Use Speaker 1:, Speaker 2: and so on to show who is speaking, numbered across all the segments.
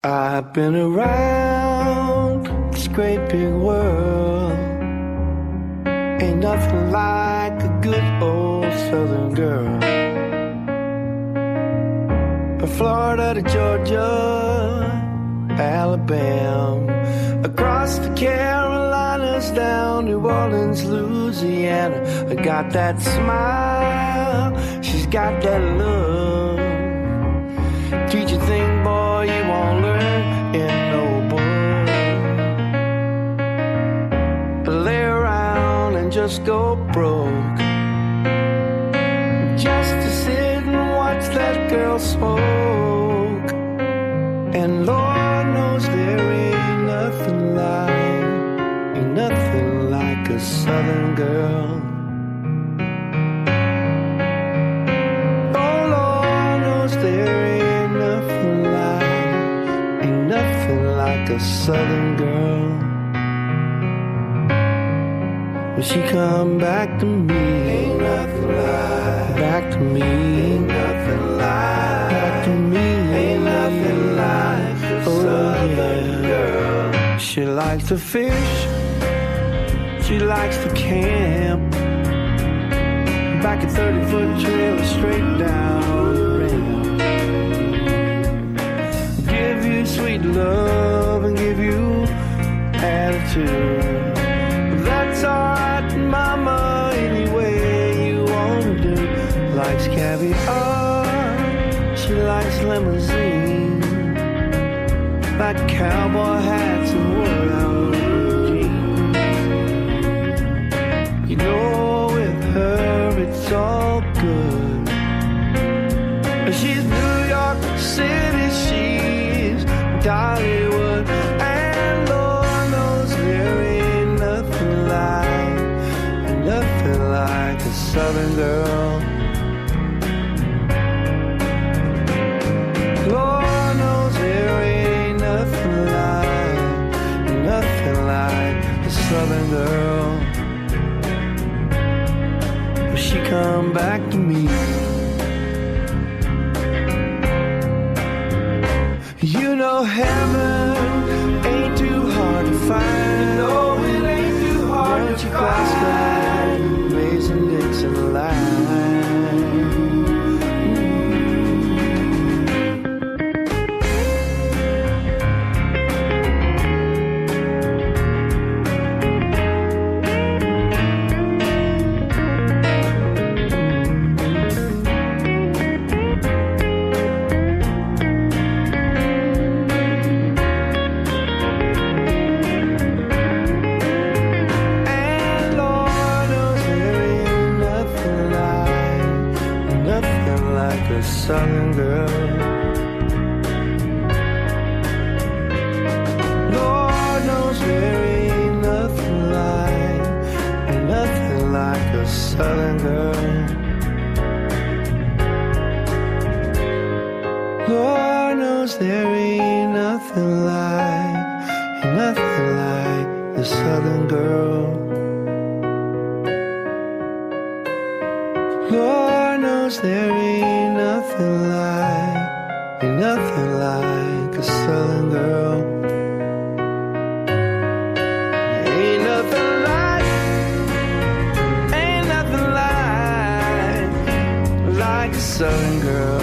Speaker 1: I've been around this great big world. Ain't nothing like a good old southern girl. From Florida to Georgia, Alabama, across the Carolinas, down New Orleans, Louisiana. I got that smile, she's got that love. Teach a thing, boy, you won't learn in no book. Lay around and just go broke, just to sit and watch that girl smoke. And Lord knows there ain't nothing like a southern girl. Oh, Lord knows there ain't nothing like a southern girl. When she come back to me, ain't nothing like, back to me, ain't nothing like, back to me, ain't nothing like a southern girl. She likes to fish, she likes to camp, back a 30-foot trail straight down the ramp. Give you sweet love and give you attitude. That's alright, mama, any way you wanna do. Likes caviar, she likes limousine, like cowboy hats and wore-out jeans. You know with her it's all good. She's New York City, she's Hollywood, and Lord knows there ain't nothing like a southern girl. Lord knows there ain't nothing like a southern girl. But she come back to me. You know heaven ain't too hard to find. No, it ain't too hard to find. Amazing Dixon line. Southern girl. Lord knows there ain't nothing like a southern girl. Lord knows there ain't nothing like a southern girl. Lord knows there ain't nothing like a southern girl. Ain't nothing like a southern girl.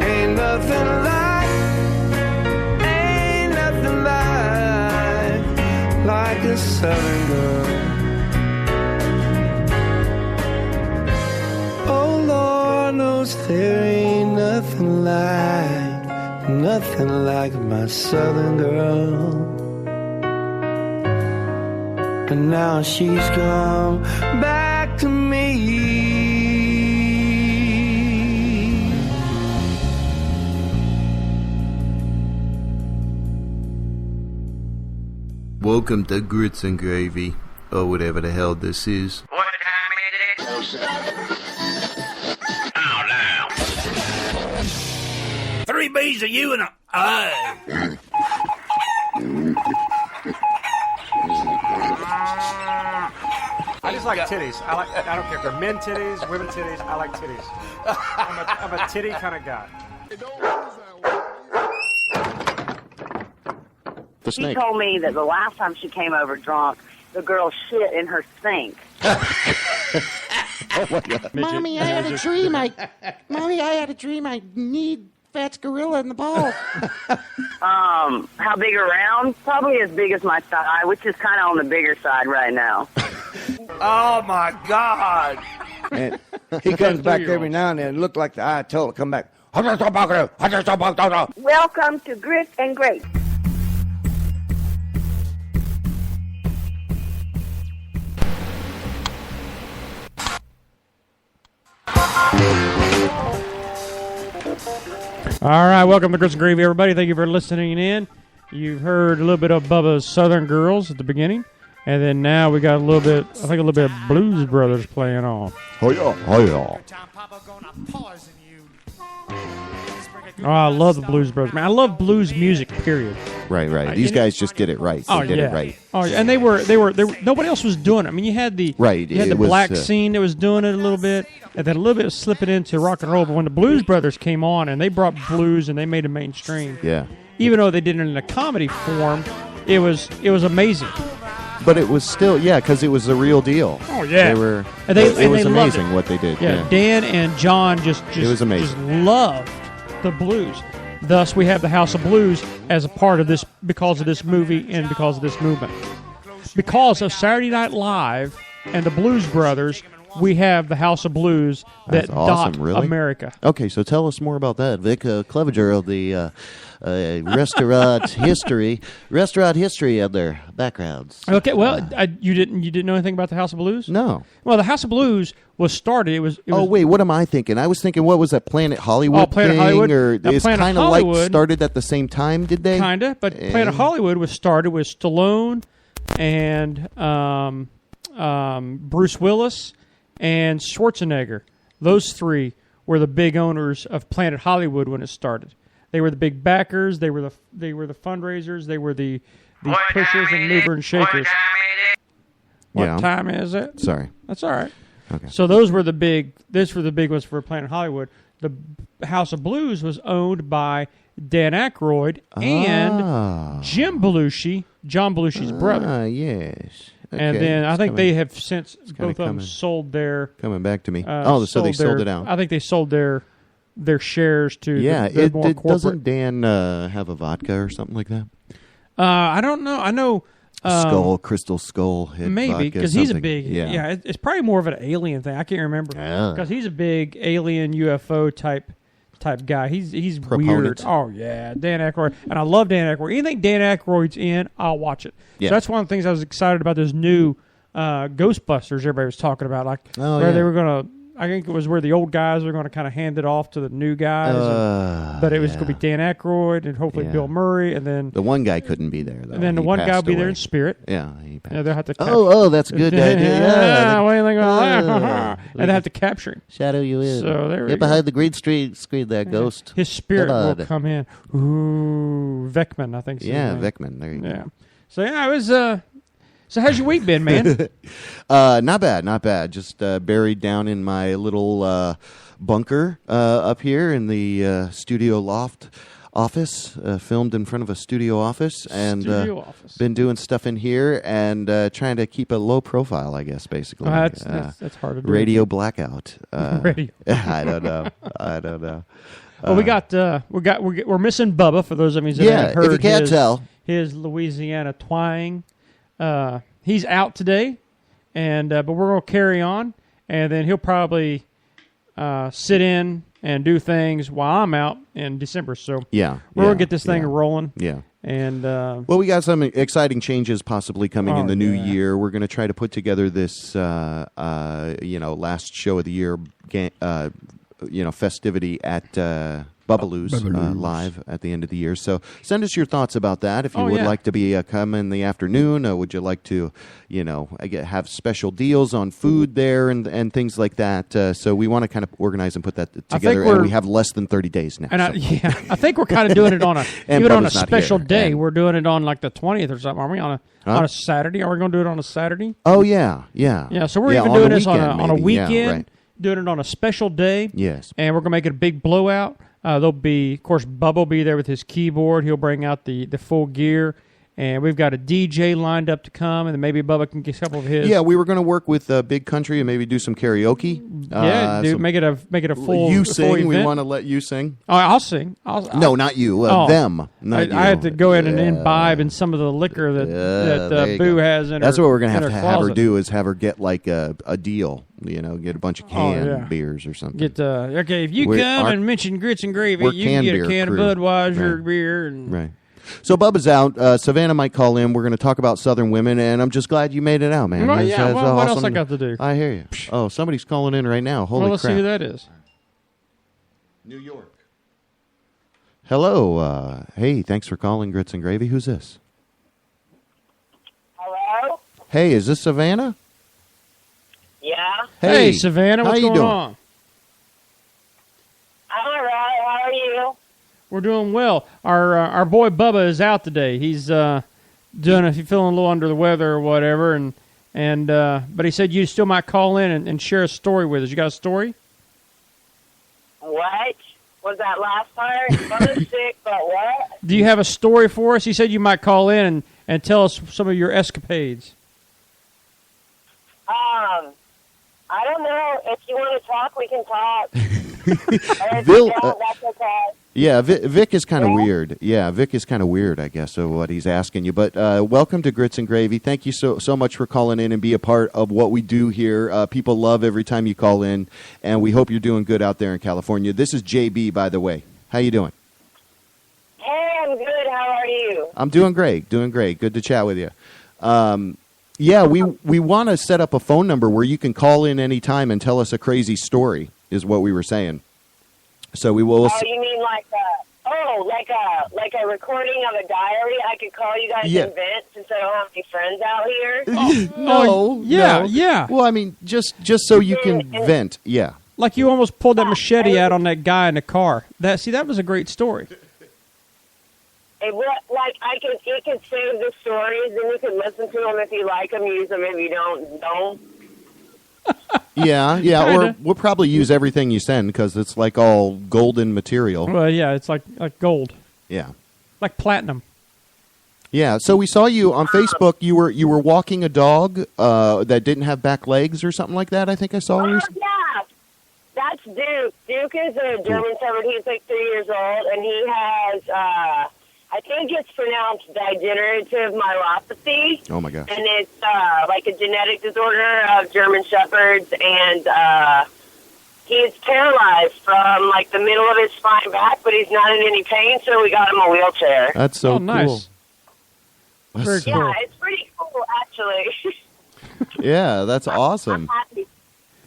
Speaker 1: Ain't nothing like a southern girl. There ain't nothing like my southern girl. And now she's come back to me.
Speaker 2: Welcome to Grits and Gravy, or whatever the hell this is.
Speaker 3: What time is it? Oh, now. 3 B's of you and a I.
Speaker 4: I just like titties. I don't care if they're men titties, women titties. I like titties. I'm a titty kind of guy. The
Speaker 5: She
Speaker 4: snake.
Speaker 5: told me that the last time she came over drunk, the girl shit in her sink.
Speaker 4: Oh my God.
Speaker 6: Mommy, I had a dream. I need Fat's gorilla in the ball.
Speaker 5: How big around? Probably as big as my thigh, which is kind of on the bigger side right now.
Speaker 3: Oh my God!
Speaker 1: And he comes back every now and then and look like the Ayatollah. Come back.
Speaker 5: Welcome to Grit and Grace.
Speaker 7: All right, welcome to Grits and Gravy, everybody. Thank you for listening in. You've heard a little bit of Bubba's Southern Girls at the beginning, and then now we got a little bit of Blues Brothers playing on.
Speaker 4: Oh yeah, oh yeah.
Speaker 7: Oh, I love the Blues Brothers, man. I love blues music, period.
Speaker 4: Right. These guys just get it right. They get it right.
Speaker 7: Oh, yeah. And they were nobody else was doing it. I mean, you had the black scene that was doing it a little bit, and then a little bit of slipping into rock and roll. But when the Blues Brothers came on and they brought blues and they made it mainstream,
Speaker 4: Yeah.
Speaker 7: even though they did it in a comedy form, it was amazing.
Speaker 4: But it was still, because it was the real deal.
Speaker 7: Oh yeah,
Speaker 4: They were.
Speaker 7: And
Speaker 4: it was
Speaker 7: they loved
Speaker 4: amazing what they did.
Speaker 7: Yeah, Dan and John just
Speaker 4: It was amazing.
Speaker 7: just loved the blues. Thus, we have the House of Blues as a part of this because of this movie and because of this movement. Because of Saturday Night Live and the Blues Brothers, we have the House of Blues that
Speaker 4: That's awesome,
Speaker 7: dot
Speaker 4: really?
Speaker 7: America.
Speaker 4: Okay, so tell us more about that. Vic Clevenger of the restaurant history and their backgrounds.
Speaker 7: Okay, well, you didn't know anything about the House of Blues?
Speaker 4: No.
Speaker 7: Well, the House of Blues was started. It was
Speaker 4: Oh wait, what am I thinking? I was thinking, what was that Planet Hollywood
Speaker 7: Planet
Speaker 4: thing?
Speaker 7: Hollywood.
Speaker 4: Or
Speaker 7: Now,
Speaker 4: it's
Speaker 7: Planet
Speaker 4: kind of like
Speaker 7: Hollywood-
Speaker 4: started at the same time, did they?
Speaker 7: Kinda, but Planet Hollywood was started with Stallone and Bruce Willis and Schwarzenegger. Those three were the big owners of Planet Hollywood when it started. They were the big backers. They were the fundraisers. They were the pushers and mover and shakers. What time is it?
Speaker 4: Sorry.
Speaker 7: That's all right.
Speaker 4: Okay.
Speaker 7: So those were the big. These were the big ones for Planet Hollywood. The House of Blues was owned by Dan Aykroyd and Jim Belushi, John Belushi's brother.
Speaker 4: Yes. Okay.
Speaker 7: And then I think they have since
Speaker 4: kinda
Speaker 7: both of them sold their.
Speaker 4: Coming back to me. So they sold it out.
Speaker 7: I think they sold their shares to.
Speaker 4: Yeah.
Speaker 7: the more corporate.
Speaker 4: Doesn't Dan have a vodka or something like that?
Speaker 7: I don't know. I know.
Speaker 4: Crystal Skull.
Speaker 7: Maybe because he's a big. Yeah. It's probably more of an alien thing. I can't remember because he's a big alien UFO type guy. He's
Speaker 4: Proponent.
Speaker 7: weird. Oh yeah, Dan Aykroyd, and I love Dan Aykroyd. Anything Dan Aykroyd's in, I'll watch it.
Speaker 4: Yeah.
Speaker 7: So that's one of the things I was excited about. This new Ghostbusters everybody was talking about, like where they were gonna. I think it was where the old guys were going to kind of hand it off to the new guys, but it was going to be Dan Aykroyd and hopefully Bill Murray, and then
Speaker 4: the one guy couldn't be there though.
Speaker 7: And then the one guy will be there in spirit.
Speaker 4: Yeah, he passed.
Speaker 7: Yeah, they'll have to.
Speaker 4: That's a good idea.
Speaker 7: Yeah, what do you think about that? And they have to capture him.
Speaker 4: Shadow you in.
Speaker 7: So there we
Speaker 4: Get
Speaker 7: go.
Speaker 4: behind the green screen there, ghost.
Speaker 7: His spirit
Speaker 4: Come
Speaker 7: will come in. Ooh, Vecman, I think.
Speaker 4: Vecman. There you go.
Speaker 7: Yeah. So yeah, it was. So how's your week been, man?
Speaker 4: Not bad. Just buried down in my little bunker up here in the studio loft office. Filmed in front of a studio office, and been doing stuff in here and trying to keep a low profile, I guess. Basically,
Speaker 7: that's hard to do.
Speaker 4: Radio blackout.
Speaker 7: Radio.
Speaker 4: I don't know.
Speaker 7: Well, we're missing Bubba for those of you that haven't heard.
Speaker 4: If you can't tell,
Speaker 7: his Louisiana twang. He's out today, and but we're going to carry on, and then he'll probably sit in and do things while I'm out in December. So we're going to get this thing rolling.
Speaker 4: Yeah.
Speaker 7: And
Speaker 4: well, we got some exciting changes possibly coming in the new year. We're going to try to put together this, last show of the year, festivity at Bubbaloo's live at the end of the year. So send us your thoughts about that. If you would like to be come in the afternoon, would you like to, have special deals on food there and things like that. So we want to kind of organize and put that together. And we have less than 30 days now.
Speaker 7: And I think we're kind of doing it on a even on a special day.
Speaker 4: And
Speaker 7: we're doing it on like the 20th or something. Are we on a Saturday? Are we going to do it on a Saturday?
Speaker 4: Oh yeah.
Speaker 7: So we're even doing this on a weekend.
Speaker 4: Yeah, right.
Speaker 7: Doing it on a special day.
Speaker 4: Yes.
Speaker 7: And we're going to make it a big blowout. There'll be, of course, Bubba will be there with his keyboard. He'll bring out the full gear. And we've got a DJ lined up to come, and then maybe Bubba can get a couple of his.
Speaker 4: Yeah, we were going to work with Big Country and maybe do some karaoke.
Speaker 7: Yeah, dude, make it a full.
Speaker 4: You
Speaker 7: full
Speaker 4: sing.
Speaker 7: event.
Speaker 4: We want to let you sing.
Speaker 7: Oh, I'll sing.
Speaker 4: No, not you. Them. Not you.
Speaker 7: I have to go in and imbibe in some of the liquor that Boo has in her.
Speaker 4: That's what we're going to have her
Speaker 7: closet.
Speaker 4: do is have her get like a deal. Get a bunch of canned beers or something.
Speaker 7: Okay, if you come and mention grits and gravy, you can get a can of Budweiser beer.
Speaker 4: Right. So Bubba's out. Savannah might call in. We're going to talk about Southern women, and I'm just glad you made it out, man.
Speaker 7: Well, yeah. What
Speaker 4: awesome.
Speaker 7: else I got to do?
Speaker 4: I hear you. Oh, somebody's calling in right now. Holy
Speaker 7: let's
Speaker 4: crap.
Speaker 7: see who that is.
Speaker 4: New York. Hello. Hey, thanks for calling Grits and Gravy. Who's this?
Speaker 5: Hello?
Speaker 4: Hey, is this Savannah?
Speaker 5: Yeah?
Speaker 7: Hey Savannah, what's
Speaker 4: how you
Speaker 7: going
Speaker 4: doing?
Speaker 7: on?
Speaker 5: I'm all right. How are you?
Speaker 7: We're doing well. Our boy Bubba is out today. He's feeling a little under the weather or whatever, but he said you still might call in and share a story with us. You got a story?
Speaker 5: What? Was that last part? Bubba's sick, but what?
Speaker 7: Do you have a story for us? He said you might call in and tell us some of your escapades.
Speaker 5: I don't know. If you want to talk, we can talk. That's okay.
Speaker 4: Yeah, Vic is kind of weird. Yeah, Vic is kind of weird, I guess, of what he's asking you. But welcome to Grits and Gravy. Thank you so much for calling in and be a part of what we do here. People love every time you call in, and we hope you're doing good out there in California. This is JB, by the way. How you doing?
Speaker 5: Hey, I'm good. How are you?
Speaker 4: I'm doing great. Good to chat with you. Yeah, we want to set up a phone number where you can call in anytime and tell us a crazy story, is what we were saying. So we will.
Speaker 5: Oh, you mean like a recording of a diary? I could call you guys and vent since I don't have any friends out here.
Speaker 4: No.
Speaker 7: Yeah.
Speaker 4: Well, I mean, just so you can vent. Yeah.
Speaker 7: Like you almost pulled that machete out on that guy in the car. That was a great story.
Speaker 5: You could save the stories, and you can listen to them if you like them, use them if you don't.
Speaker 4: Yeah, or we'll probably use everything you send because it's like all golden material.
Speaker 7: Well, yeah, it's like gold.
Speaker 4: Yeah.
Speaker 7: Like platinum.
Speaker 4: Yeah, so we saw you on Facebook. You were walking a dog that didn't have back legs or something like that, I think I saw.
Speaker 5: Yeah. That's Duke. Duke is a German Shepherd. He's like 3 years old, and he has, I think it's pronounced degenerative myelopathy.
Speaker 4: Oh, my gosh.
Speaker 5: And it's like a genetic disorder of German Shepherds, and he's paralyzed from like the middle of his spine back, but he's not in any pain, so we got him a wheelchair.
Speaker 4: That's so
Speaker 7: nice.
Speaker 4: Cool.
Speaker 7: Very cool.
Speaker 5: Yeah, it's pretty cool, actually.
Speaker 4: Yeah, that's awesome.
Speaker 5: I'm happy.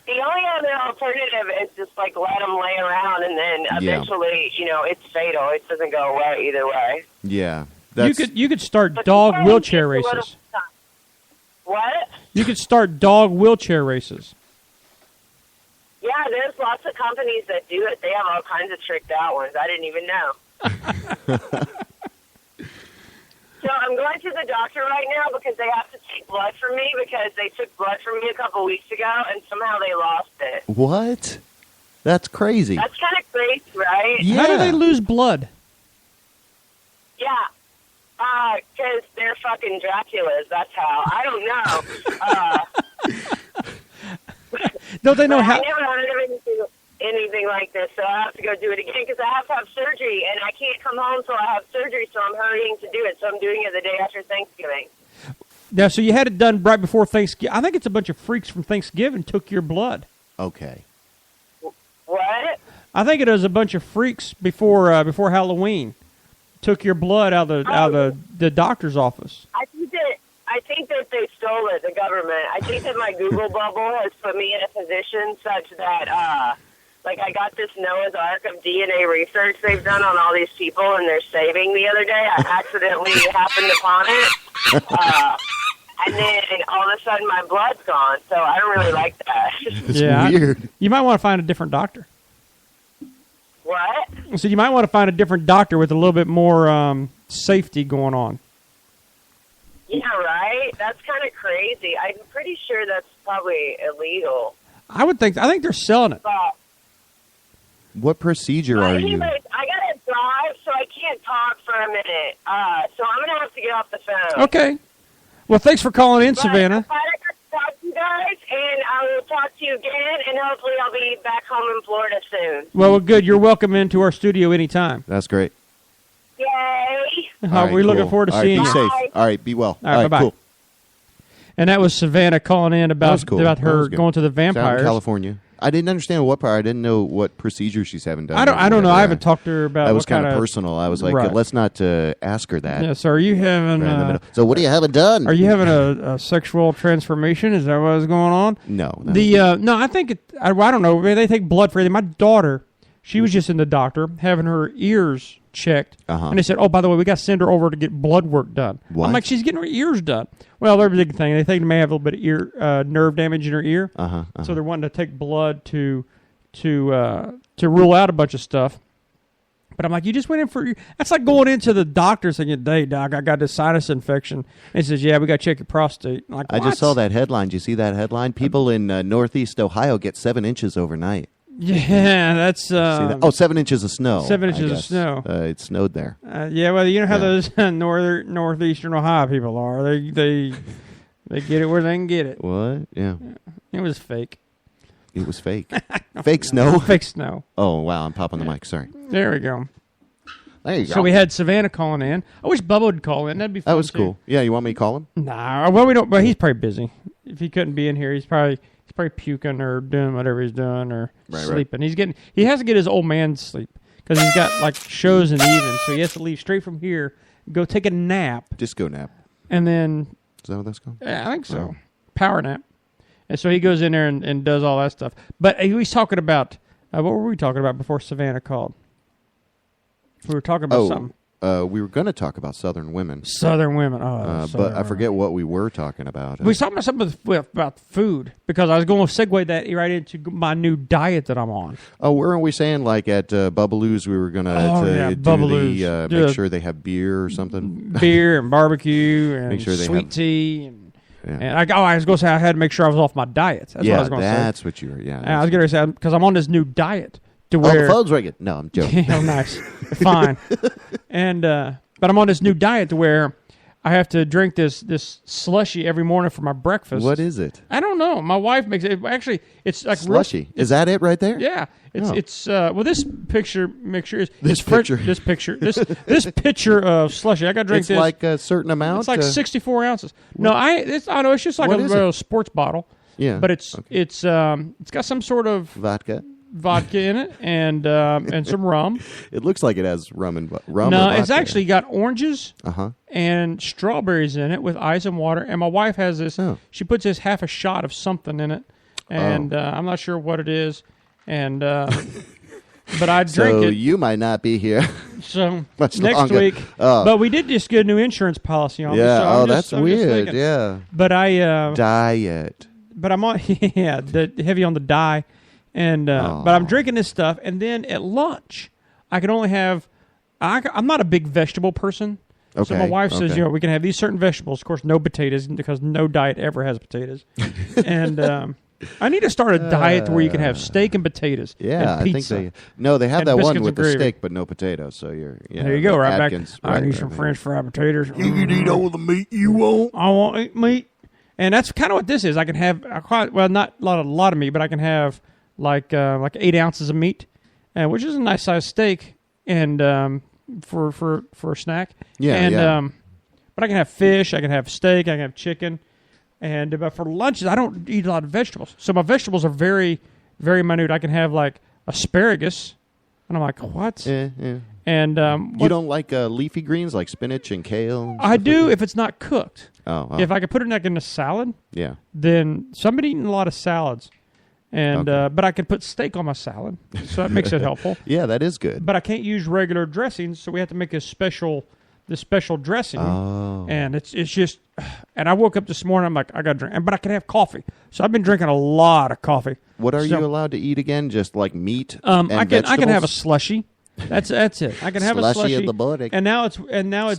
Speaker 5: The only other alternative is just like let them lay around, and then eventually, it's fatal. It doesn't go away either way.
Speaker 4: Yeah,
Speaker 7: you could start dog wheelchair races.
Speaker 5: What?
Speaker 7: You could start dog wheelchair races.
Speaker 5: Yeah, there's lots of companies that do it. They have all kinds of tricked out ones. I didn't even know. So I'm going to the doctor right now because they have to take blood from me because they took blood from me a couple weeks ago and somehow they lost it.
Speaker 4: What? That's crazy.
Speaker 5: That's kind of crazy, right?
Speaker 4: Yeah.
Speaker 7: How do they lose blood?
Speaker 5: Yeah. Because they're fucking Draculas. That's how. I don't know.
Speaker 7: Don't they know how?
Speaker 5: I never heard of anything like this, so I have to go do it again because I have to have surgery, and I can't come home till I have surgery, so I'm hurrying to do it. So I'm doing it the day after Thanksgiving.
Speaker 7: Yeah, so you had it done right before Thanksgiving. I think it's a bunch of freaks from Thanksgiving took your blood.
Speaker 4: Okay.
Speaker 5: What?
Speaker 7: I think it was a bunch of freaks before Halloween took your blood out of the doctor's office.
Speaker 5: I think that they stole it, the government. I think that my Google bubble has put me in a position such that, I got this Noah's Ark of DNA research they've done on all these people, and they're saving the other day. I accidentally happened upon it. And then all of a sudden my blood's gone, so I don't really like that.
Speaker 4: It's weird.
Speaker 7: You might want to find a different doctor.
Speaker 5: What?
Speaker 7: So you might want to find a different doctor with a little bit more safety going on.
Speaker 5: Yeah, right? That's kind of crazy. I'm pretty sure that's probably illegal.
Speaker 7: I think they're selling it.
Speaker 5: But
Speaker 4: What procedure are you?
Speaker 5: anyways, drive, so I can't talk for a minute. So I'm going to have to get off the phone.
Speaker 7: Okay. Well, thanks for calling in,
Speaker 5: But
Speaker 7: Savannah.
Speaker 5: I'm glad I got to talk to you guys, and I will talk to you again, and hopefully I'll be back home in Florida soon.
Speaker 7: Well, good. You're welcome into our studio anytime.
Speaker 4: That's great.
Speaker 5: Yay!
Speaker 4: All right,
Speaker 7: We're looking
Speaker 4: cool.
Speaker 7: forward to
Speaker 4: All right,
Speaker 7: seeing
Speaker 4: be
Speaker 7: you.
Speaker 4: safe.
Speaker 5: Bye.
Speaker 4: All right, be well.
Speaker 7: All right, bye-bye.
Speaker 4: cool.
Speaker 7: And that was Savannah calling in
Speaker 4: That was
Speaker 7: about
Speaker 4: cool.
Speaker 7: about
Speaker 4: That
Speaker 7: her
Speaker 4: was good.
Speaker 7: going to the
Speaker 4: It's out in
Speaker 7: vampires.
Speaker 4: California. I didn't understand what part. I didn't know what procedure she's having done.
Speaker 7: I don't know. I
Speaker 4: Yeah.
Speaker 7: haven't talked to her about
Speaker 4: That was
Speaker 7: what kind
Speaker 4: of
Speaker 7: of
Speaker 4: personal. I was like,
Speaker 7: Right.
Speaker 4: let's not ask her that.
Speaker 7: Yeah, so are you having
Speaker 4: Right in the middle. So what do you haven't done?
Speaker 7: are you having a sexual transformation? Is that what's going on?
Speaker 4: No.
Speaker 7: No, I think I don't know. Maybe they take blood for everything. My daughter, she was just in the doctor having her ears checked, and they said, "Oh, by the way, we got to send her over to get blood work done."
Speaker 4: What?
Speaker 7: I'm like, "She's getting her ears done." Well, they're a big thing. They think they may have a little bit of ear nerve damage in her ear, so they're wanting to take blood to rule out a bunch of stuff. But I'm like, you just went in for that's like going into the doctor saying, "Hey, doc, I got this sinus infection." And he says, "Yeah, we got to check your prostate." I'm like,
Speaker 4: I
Speaker 7: what?
Speaker 4: just saw that headline. Did you see that headline? People in Northeast Ohio get 7 inches overnight.
Speaker 7: Yeah, that's
Speaker 4: See that? Oh, 7 inches of snow.
Speaker 7: 7
Speaker 4: I
Speaker 7: inches of
Speaker 4: guess.
Speaker 7: snow.
Speaker 4: It snowed there.
Speaker 7: Yeah, well, you know how
Speaker 4: Yeah.
Speaker 7: those northeastern Ohio people are. They get it where they can get it.
Speaker 4: What? Yeah.
Speaker 7: It was fake.
Speaker 4: It was fake. Fake snow?
Speaker 7: Fake snow.
Speaker 4: Oh, wow. I'm popping the mic. Sorry.
Speaker 7: There we go.
Speaker 4: There you go.
Speaker 7: So we had Savannah calling in. I wish Bubba would call in. That'd be fun.
Speaker 4: That was
Speaker 7: too.
Speaker 4: cool. Yeah, you want me to call him?
Speaker 7: Nah, well, we don't. But he's probably busy. If he couldn't be in here, he's probably puking or doing whatever he's doing or sleeping. He has to get his old man sleep because he's got like shows in the evening, so he has to leave straight from here, go take a nap,
Speaker 4: Disco nap.
Speaker 7: and then
Speaker 4: Is that what that's called?
Speaker 7: yeah, I think so,
Speaker 4: Oh.
Speaker 7: power nap. And so he goes in there and does all that stuff. But he was talking about what were we talking about before Savannah called? We were talking about something.
Speaker 4: We were going to talk about Southern women.
Speaker 7: Southern women.
Speaker 4: But I forget what we were talking about.
Speaker 7: We were talking about something about food because I was going to segue that right into my new diet that I'm on.
Speaker 4: Oh, weren't we saying like at Bubbaloo's we were going
Speaker 7: Bubbaloo's.
Speaker 4: make sure they have beer or something?
Speaker 7: Beer and barbecue and
Speaker 4: Make sure they
Speaker 7: sweet
Speaker 4: have-
Speaker 7: tea. And
Speaker 4: Yeah.
Speaker 7: I was going to say I had to make sure I was off my diet. That's what I was going to say.
Speaker 4: That's what you were. Yeah,
Speaker 7: I was going to say because I'm on this new diet to
Speaker 4: oh,
Speaker 7: where
Speaker 4: the phone's ringing. No, I'm joking.
Speaker 7: oh, nice, fine. And but I'm on this new diet to where I have to drink this slushy every morning for my breakfast.
Speaker 4: What is it?
Speaker 7: I don't know. My wife makes it. Actually, it's like
Speaker 4: Slushy. Is that it right there?
Speaker 7: Yeah,
Speaker 4: Oh.
Speaker 7: it's well. This picture is
Speaker 4: This
Speaker 7: it's
Speaker 4: picture.
Speaker 7: This picture. This pitcher of slushy. I got to drink
Speaker 4: It's
Speaker 7: this.
Speaker 4: like a certain amount.
Speaker 7: It's like 64 ounces. No, I know it's just like
Speaker 4: What
Speaker 7: a
Speaker 4: is
Speaker 7: little sports bottle.
Speaker 4: Yeah,
Speaker 7: But it's
Speaker 4: okay.
Speaker 7: it's got some sort of
Speaker 4: vodka.
Speaker 7: vodka in it and some rum.
Speaker 4: It looks like it has rum and rum.
Speaker 7: No,
Speaker 4: or
Speaker 7: it's
Speaker 4: vodka.
Speaker 7: actually got oranges
Speaker 4: Uh-huh.
Speaker 7: and strawberries in it with ice and water. And my wife has this.
Speaker 4: Oh.
Speaker 7: She puts this half a shot of something in it, and I'm not sure what it is. And but I drink
Speaker 4: So
Speaker 7: it.
Speaker 4: you might not be here.
Speaker 7: So
Speaker 4: much
Speaker 7: next
Speaker 4: longer.
Speaker 7: week.
Speaker 4: Oh.
Speaker 7: But we did just get a new insurance policy on. me,
Speaker 4: Yeah.
Speaker 7: so
Speaker 4: Oh,
Speaker 7: I'm
Speaker 4: that's
Speaker 7: just
Speaker 4: weird.
Speaker 7: thinking.
Speaker 4: Yeah.
Speaker 7: But I.
Speaker 4: Diet.
Speaker 7: But I'm on heavy on the dye, and but I'm drinking this stuff, and then at lunch I can only have. I'm not a big vegetable person, so my
Speaker 4: Okay,
Speaker 7: wife says
Speaker 4: okay.
Speaker 7: we can have these certain vegetables. Of course, no potatoes because no diet ever has potatoes, and I need to start a diet where you can have steak and potatoes.
Speaker 4: Yeah,
Speaker 7: and
Speaker 4: I think
Speaker 7: pizza.
Speaker 4: they have
Speaker 7: and
Speaker 4: that one
Speaker 7: biscuits
Speaker 4: with
Speaker 7: and
Speaker 4: the
Speaker 7: gravy.
Speaker 4: steak but no potatoes. So
Speaker 7: There you go, right
Speaker 4: Atkins,
Speaker 7: back. I need some French fried potatoes.
Speaker 3: You can eat all the meat you want.
Speaker 7: I want to eat meat, and that's kind of what this is. I can have not a lot of meat, but I can have like 8 ounces of meat, which is a nice sized steak, and for a snack.
Speaker 4: Yeah,
Speaker 7: and
Speaker 4: yeah.
Speaker 7: but I can have fish, I can have steak, I can have chicken, and but for lunches I don't eat a lot of vegetables. So my vegetables are very, very minute. I can have like asparagus, and I'm like, what?
Speaker 4: Yeah.
Speaker 7: And
Speaker 4: You don't like leafy greens like spinach and kale? And
Speaker 7: I
Speaker 4: stuff
Speaker 7: do
Speaker 4: like
Speaker 7: if it's not cooked.
Speaker 4: that? Oh.
Speaker 7: If I could put it like in a salad,
Speaker 4: Yeah.
Speaker 7: then somebody eating a lot of salads, and
Speaker 4: Okay.
Speaker 7: but I can put steak on my salad, so that makes it helpful.
Speaker 4: Yeah, that is good.
Speaker 7: But I can't use regular dressings, so we have to make this special dressing.
Speaker 4: Oh.
Speaker 7: And it's just, and I woke up this morning, I'm like, I got to drink, but I can have coffee. So I've been drinking a lot of coffee.
Speaker 4: What are
Speaker 7: So,
Speaker 4: you allowed to eat again? Just like meat
Speaker 7: I
Speaker 4: and
Speaker 7: can have a
Speaker 4: vegetables?
Speaker 7: slushy. That's it. I can have a
Speaker 4: Slushy
Speaker 7: slushy.
Speaker 4: in the morning.
Speaker 7: And now it's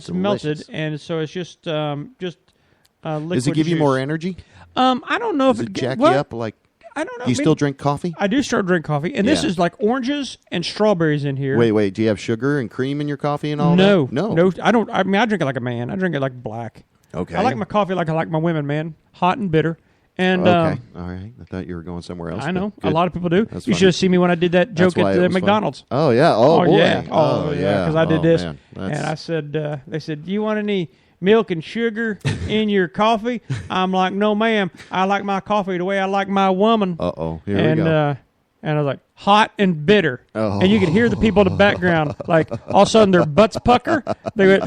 Speaker 7: melted,
Speaker 4: delicious.
Speaker 7: and so it's just liquid.
Speaker 4: Does it give you
Speaker 7: juice.
Speaker 4: more energy?
Speaker 7: I don't know if
Speaker 4: Does it jack
Speaker 7: well,
Speaker 4: you up like?
Speaker 7: I don't know.
Speaker 4: Do you still drink coffee?
Speaker 7: I do still drink coffee, and this
Speaker 4: Yeah.
Speaker 7: is like oranges and strawberries in here.
Speaker 4: Wait. Do you have sugar and cream in your coffee and all
Speaker 7: No,
Speaker 4: that? No.
Speaker 7: no. I don't. I mean, I drink it like a man. I drink it like black.
Speaker 4: Okay.
Speaker 7: I like my coffee like I like my women, man. Hot and bitter. And
Speaker 4: Okay. All right. I thought you were going somewhere else.
Speaker 7: I know
Speaker 4: but
Speaker 7: a lot of people do.
Speaker 4: That's
Speaker 7: You
Speaker 4: funny.
Speaker 7: should have seen me when I did that joke
Speaker 4: That's why
Speaker 7: at
Speaker 4: it
Speaker 7: the
Speaker 4: was
Speaker 7: McDonald's.
Speaker 4: funny. Oh yeah. Oh, boy.
Speaker 7: yeah. Oh yeah. Because I did this,
Speaker 4: man.
Speaker 7: and I said, they said, "Do you want any milk and sugar in your coffee?" I'm like, "No, ma'am. I like my coffee the way I like my woman."
Speaker 4: Here
Speaker 7: and,
Speaker 4: we go.
Speaker 7: And I was like, hot and bitter.
Speaker 4: Oh.
Speaker 7: And you could hear the people in the background, like, all of a sudden their butts pucker. They went,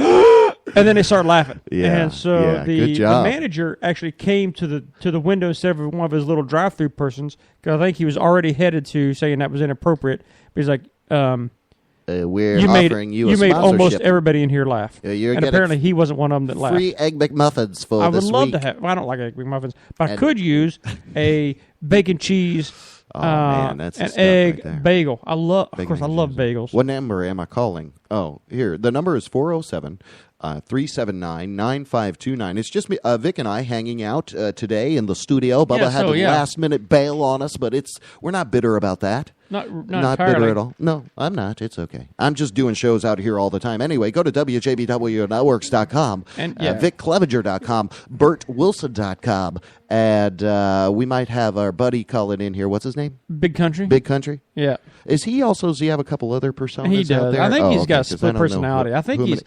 Speaker 7: and then they start laughing.
Speaker 4: Yeah,
Speaker 7: And so
Speaker 4: yeah, good
Speaker 7: the
Speaker 4: job.
Speaker 7: manager actually came to the window instead of one of his little drive-through persons, because I think he was already headed to saying that was inappropriate. But he's like,
Speaker 4: We're
Speaker 7: you made
Speaker 4: offering you a
Speaker 7: almost
Speaker 4: sponsorship.
Speaker 7: everybody in here laugh.
Speaker 4: You're
Speaker 7: And
Speaker 4: getting
Speaker 7: apparently he wasn't one of them that laughed.
Speaker 4: Free Egg McMuffins for
Speaker 7: I would
Speaker 4: this
Speaker 7: love
Speaker 4: week.
Speaker 7: to have. Well, I don't like Egg McMuffins, but I
Speaker 4: And-
Speaker 7: could use a bacon cheese,
Speaker 4: man, that's the
Speaker 7: an
Speaker 4: stuff right
Speaker 7: egg
Speaker 4: there.
Speaker 7: bagel. I love, of
Speaker 4: Bacon
Speaker 7: course, I
Speaker 4: and
Speaker 7: love
Speaker 4: cheese.
Speaker 7: bagels.
Speaker 4: What number am I calling? Oh, here. The number is 407 379-9529. It's just me, Vic and I hanging out today in the studio. Bubba had a last-minute bail on us, but we're not bitter about that.
Speaker 7: Not
Speaker 4: Not
Speaker 7: entirely.
Speaker 4: bitter at all. No, I'm not. It's okay. I'm just doing shows out here all the time. Anyway, go to WJBWNetworks.com,
Speaker 7: And,
Speaker 4: VicClevenger.com, BertWilson.com, and we might have our buddy calling in here. What's his name?
Speaker 7: Big Country.
Speaker 4: Big Country?
Speaker 7: Yeah,
Speaker 4: Does he have a couple other personas
Speaker 7: he
Speaker 4: out
Speaker 7: does.
Speaker 4: there?
Speaker 7: I think he's
Speaker 4: okay,
Speaker 7: got
Speaker 4: 'cause I
Speaker 7: split
Speaker 4: don't know
Speaker 7: personality. I think
Speaker 4: who
Speaker 7: he's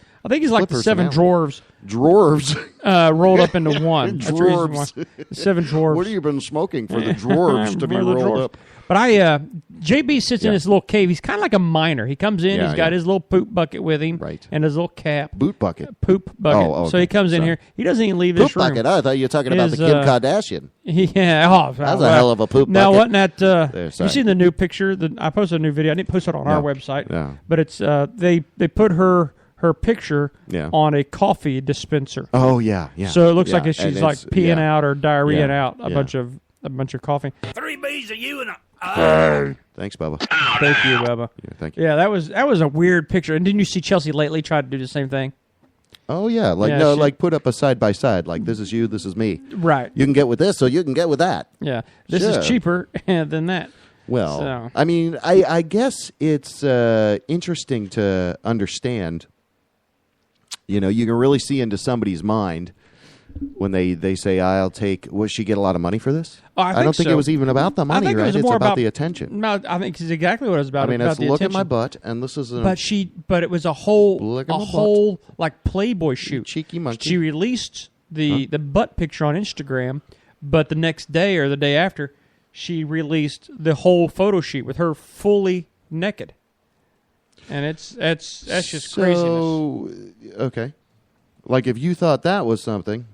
Speaker 7: like
Speaker 4: split
Speaker 7: the seven
Speaker 4: personality.
Speaker 7: dwarves
Speaker 4: Dwarves.
Speaker 7: rolled up into one. That's the reason
Speaker 4: Dwarves.
Speaker 7: why. Seven dwarves.
Speaker 4: What have you been smoking for the dwarves to be
Speaker 7: For the
Speaker 4: rolled
Speaker 7: dwarves.
Speaker 4: up?
Speaker 7: But JB sits in
Speaker 4: Yeah.
Speaker 7: this little cave. He's kind of like a miner. He comes in,
Speaker 4: Yeah,
Speaker 7: he's got
Speaker 4: yeah.
Speaker 7: his little poop bucket with him,
Speaker 4: Right.
Speaker 7: and his little cap.
Speaker 4: Boot bucket.
Speaker 7: Poop bucket.
Speaker 4: Oh, okay.
Speaker 7: So he comes in
Speaker 4: Sorry.
Speaker 7: here. He doesn't even leave
Speaker 4: Poop
Speaker 7: this room.
Speaker 4: bucket. I thought you were talking about the
Speaker 7: His,
Speaker 4: Kim Kardashian.
Speaker 7: Yeah. Oh,
Speaker 4: That's a hell of a poop
Speaker 7: Now,
Speaker 4: bucket.
Speaker 7: wasn't that?
Speaker 4: There,
Speaker 7: you
Speaker 4: sorry.
Speaker 7: seen the new picture? I posted a new video. I didn't post it on our website.
Speaker 4: No.
Speaker 7: But it's they put her picture
Speaker 4: Yeah.
Speaker 7: on a coffee dispenser.
Speaker 4: Oh, yeah, yeah.
Speaker 7: So it looks
Speaker 4: Yeah,
Speaker 7: like
Speaker 4: and
Speaker 7: she's like
Speaker 4: it's-
Speaker 7: peeing
Speaker 4: yeah.
Speaker 7: out or diarrheaing
Speaker 4: Yeah,
Speaker 7: out a
Speaker 4: yeah.
Speaker 7: bunch of coffee.
Speaker 8: 3 B's of you and
Speaker 4: Thanks, Bubba.
Speaker 7: Thank you, Bubba.
Speaker 4: Yeah, thank you.
Speaker 7: Yeah, that was a weird picture. And didn't you see Chelsea lately try to do the same thing?
Speaker 4: Oh, yeah. Like,
Speaker 7: Yeah,
Speaker 4: no,
Speaker 7: she-
Speaker 4: like put up a side by side. Like, this is you, this is me.
Speaker 7: Right.
Speaker 4: You can get with this, so you can get with that.
Speaker 7: Yeah. This
Speaker 4: Sure.
Speaker 7: is cheaper than that.
Speaker 4: Well,
Speaker 7: So-
Speaker 4: I mean, I guess it's interesting to understand. You know, you can really see into somebody's mind when they say, "I'll take." Will she get a lot of money for this?
Speaker 7: Oh, I
Speaker 4: don't
Speaker 7: think
Speaker 4: think
Speaker 7: so.
Speaker 4: it was even about the
Speaker 7: I
Speaker 4: money,
Speaker 7: think it
Speaker 4: right?
Speaker 7: was
Speaker 4: It's
Speaker 7: more
Speaker 4: about
Speaker 7: about
Speaker 4: the attention.
Speaker 7: No, I think it's exactly what it was about.
Speaker 4: I mean,
Speaker 7: about
Speaker 4: it's
Speaker 7: the
Speaker 4: look at my
Speaker 7: attention.
Speaker 4: butt, and this is
Speaker 7: But it was a whole
Speaker 4: Look at my butt.
Speaker 7: like Playboy shoot.
Speaker 4: Cheeky monkey.
Speaker 7: She released the butt picture on Instagram, but the next day or the day after, she released the whole photo shoot with her fully naked. And that's just craziness.
Speaker 4: So, okay. Like, if you thought that was something,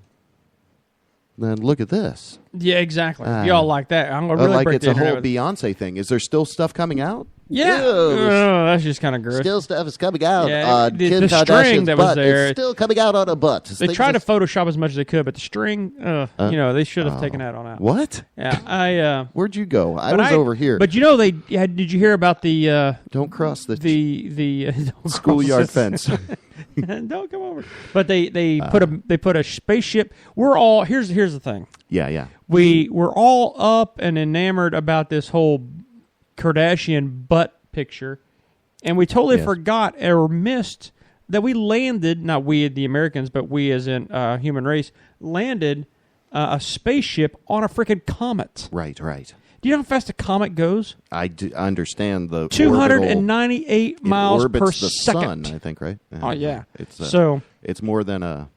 Speaker 4: then look at this.
Speaker 7: Yeah, exactly. Y'all like that? I'm gonna really
Speaker 4: like
Speaker 7: break
Speaker 4: it's
Speaker 7: the
Speaker 4: a whole
Speaker 7: internet with-
Speaker 4: Beyonce thing. Is there still stuff coming out?
Speaker 7: Yeah,
Speaker 4: Ew, there's
Speaker 7: that's just kind of gross.
Speaker 4: still stuff is coming out
Speaker 7: Yeah,
Speaker 4: on
Speaker 7: the
Speaker 4: Kim
Speaker 7: string
Speaker 4: Kardashian's
Speaker 7: that was
Speaker 4: butt.
Speaker 7: there-
Speaker 4: It's still coming out on a butt.
Speaker 7: They tried to Photoshop as much as they could, but the string, they should have taken that on out.
Speaker 4: What?
Speaker 7: Yeah,
Speaker 4: Where'd you go? I
Speaker 7: but
Speaker 4: was over here.
Speaker 7: But did you hear about the
Speaker 4: Don't cross the
Speaker 7: don't
Speaker 4: schoolyard
Speaker 7: cross
Speaker 4: fence.
Speaker 7: Don't come over. But they put a spaceship. We're all here's the thing.
Speaker 4: Yeah.
Speaker 7: We're all up and enamored about this whole Kardashian butt picture, and we totally
Speaker 4: Yes.
Speaker 7: forgot or missed that we landed. Not we, the Americans, but we as in human race landed a spaceship on a freaking comet.
Speaker 4: Right.
Speaker 7: Do you know how fast a comet goes?
Speaker 4: I understand the
Speaker 7: 298
Speaker 4: orbital,
Speaker 7: miles
Speaker 4: it
Speaker 7: per
Speaker 4: orbits the
Speaker 7: second.
Speaker 4: sun, I think, right?
Speaker 7: Oh yeah.
Speaker 4: It's it's more than a.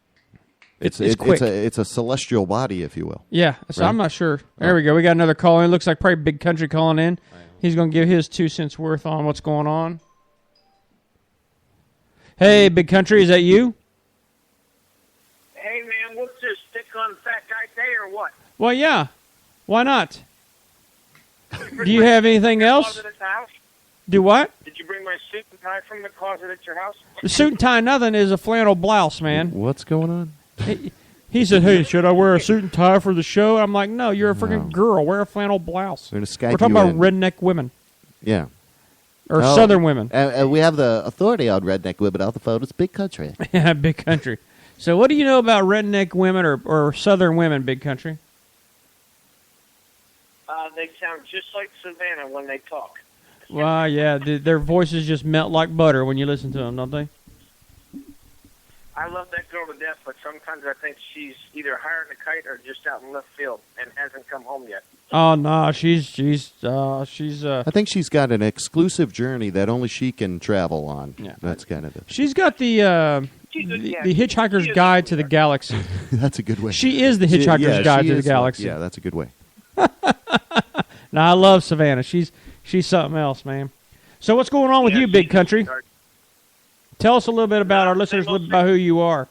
Speaker 7: It's quick.
Speaker 4: It's a celestial body, if you will.
Speaker 7: Yeah, so
Speaker 4: Right?
Speaker 7: I'm not sure. There we go. We got another call in. Looks like probably Big Country calling in. He's going to give his 2 cents worth on what's going on. Hey, Big Country, is that you?
Speaker 9: Hey, man, what's this? Stick on Fat Guy Day or what?
Speaker 7: Well, yeah. Why not? Do you have anything else?
Speaker 9: Closet at the house?
Speaker 7: Do what?
Speaker 9: Did you bring my suit and tie from the closet at your house?
Speaker 7: The suit and tie nothing is a flannel blouse, man.
Speaker 4: What's going on?
Speaker 7: He said, hey, should I wear a suit and tie for the show? I'm like, no, you're a freaking girl. Wear a flannel blouse.
Speaker 4: We're going to Skype
Speaker 7: We're talking
Speaker 4: you
Speaker 7: about
Speaker 4: in.
Speaker 7: redneck women.
Speaker 4: Yeah.
Speaker 7: Or
Speaker 4: Oh.
Speaker 7: southern women.
Speaker 4: We have the authority on redneck women on the phone. It's Big Country.
Speaker 7: Yeah, Big Country. So what do you know about redneck women or southern women, Big Country?
Speaker 9: They sound just like Savannah when they talk.
Speaker 7: Well, yeah, their voices just melt like butter when you listen to them, don't they?
Speaker 9: I love that girl to death, but sometimes I think she's either hiring a kite or just out in left field and hasn't come home yet.
Speaker 7: Oh no, she's.
Speaker 4: I think she's got an exclusive journey that only she can travel on.
Speaker 7: Yeah.
Speaker 4: That's kind of it.
Speaker 7: She's got the Hitchhiker's Guide to the Galaxy.
Speaker 4: That's a good way.
Speaker 7: She is the Hitchhiker's Guide to the Galaxy.
Speaker 4: Yeah, that's a good way.
Speaker 7: Now I love Savannah. She's something else, man. So what's going on with you, Big Country? Tell us a little bit about our listeners, a little bit about who you are.